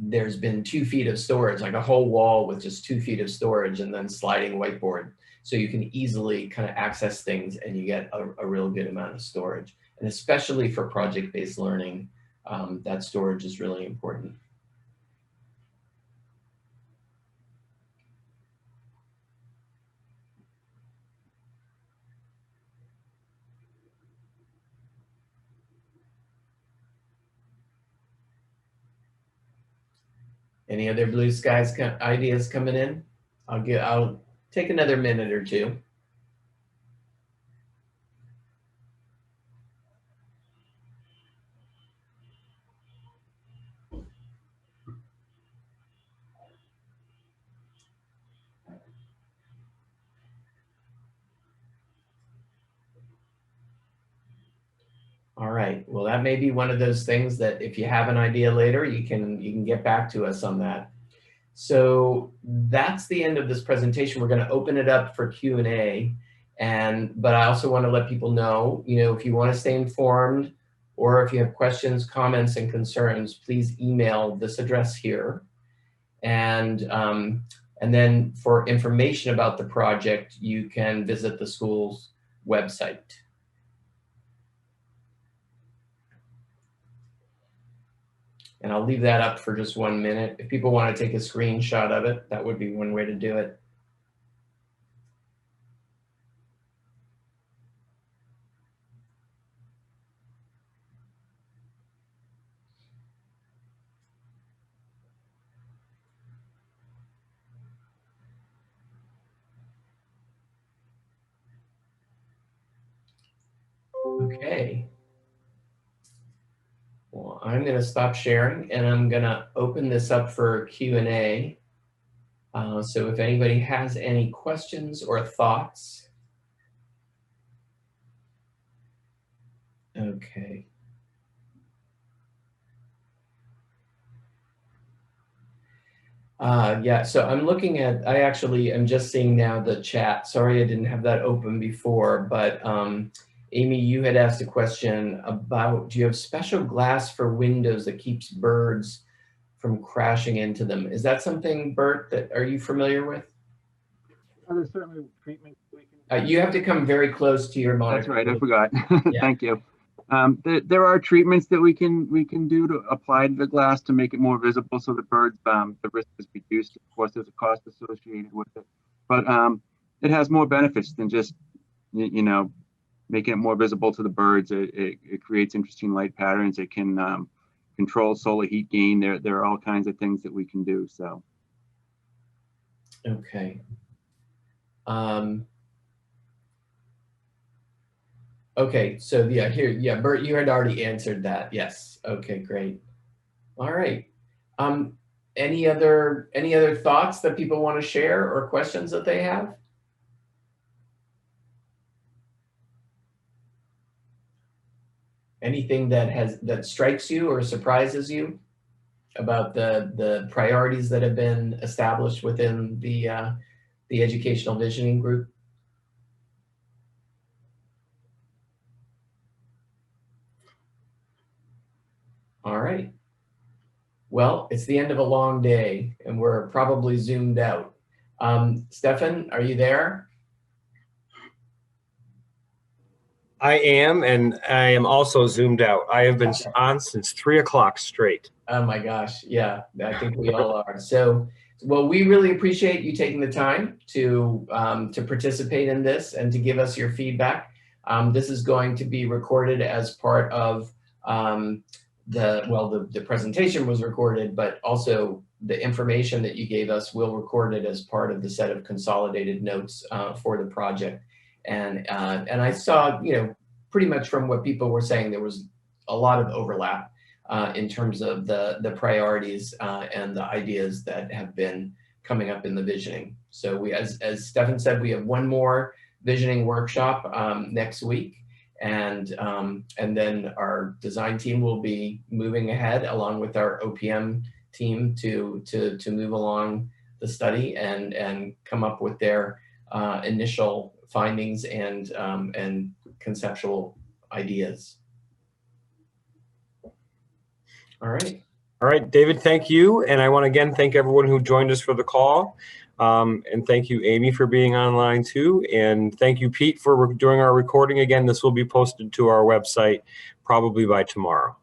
there's been 2 feet of storage, like a whole wall with just 2 feet of storage and then sliding whiteboard. So you can easily kind of access things and you get a real good amount of storage. And especially for project-based learning, that storage is really important. Any other blue skies ideas coming in? I'll take another minute or two. All right, well, that may be one of those things that if you have an idea later, you can get back to us on that. So that's the end of this presentation. We're going to open it up for Q&A, but I also want to let people know, if you want to stay informed or if you have questions, comments, and concerns, please email this address here. And then for information about the project, you can visit the school's website. And I'll leave that up for just 1 minute. If people want to take a screenshot of it, that would be one way to do it. Okay. Well, I'm going to stop sharing and I'm going to open this up for Q&A. So if anybody has any questions or thoughts. Okay. Yeah, so I'm looking at, I actually am just seeing now the chat. Sorry, I didn't have that open before, but Amy, you had asked a question about, do you have special glass for windows that keeps birds from crashing into them? Is that something, Bert, that are you familiar with? There's certainly treatments we can. You have to come very close to your monitor. That's right, I forgot. Yeah. Thank you. There are treatments that we can do to apply to the glass to make it more visible so the birds, the risk is reduced. Of course, there's a cost associated with it, but it has more benefits than just, making it more visible to the birds. It creates interesting light patterns. It can control solar heat gain. There are all kinds of things that we can do. So. Okay. Okay, so yeah, Bert, you had already answered that. Yes. Okay, great. All right. Any other thoughts that people want to share or questions that they have? Anything that strikes you or surprises you about the priorities that have been established within the educational visioning group? All right. Well, it's the end of a long day and we're probably zoomed out. Stefan, are you there? I am, and I am also zoomed out. I have been on since 3 o'clock straight. Oh my gosh, yeah, I think we all are. So, well, we really appreciate you taking the time to participate in this and to give us your feedback. This is going to be recorded as part of the presentation was recorded, but also the information that you gave us will record it as part of the set of consolidated notes for the project. And I saw, pretty much from what people were saying, there was a lot of overlap in terms of the priorities and the ideas that have been coming up in the visioning. So we, as Stefan said, we have one more visioning workshop next week. And then our design team will be moving ahead along with our OPM team to move along the study and come up with their initial findings and conceptual ideas. All right. All right, David, thank you. And I want to again thank everyone who joined us for the call. And thank you, Amy, for being online too. And thank you, Pete, for doing our recording. Again, this will be posted to our website probably by tomorrow.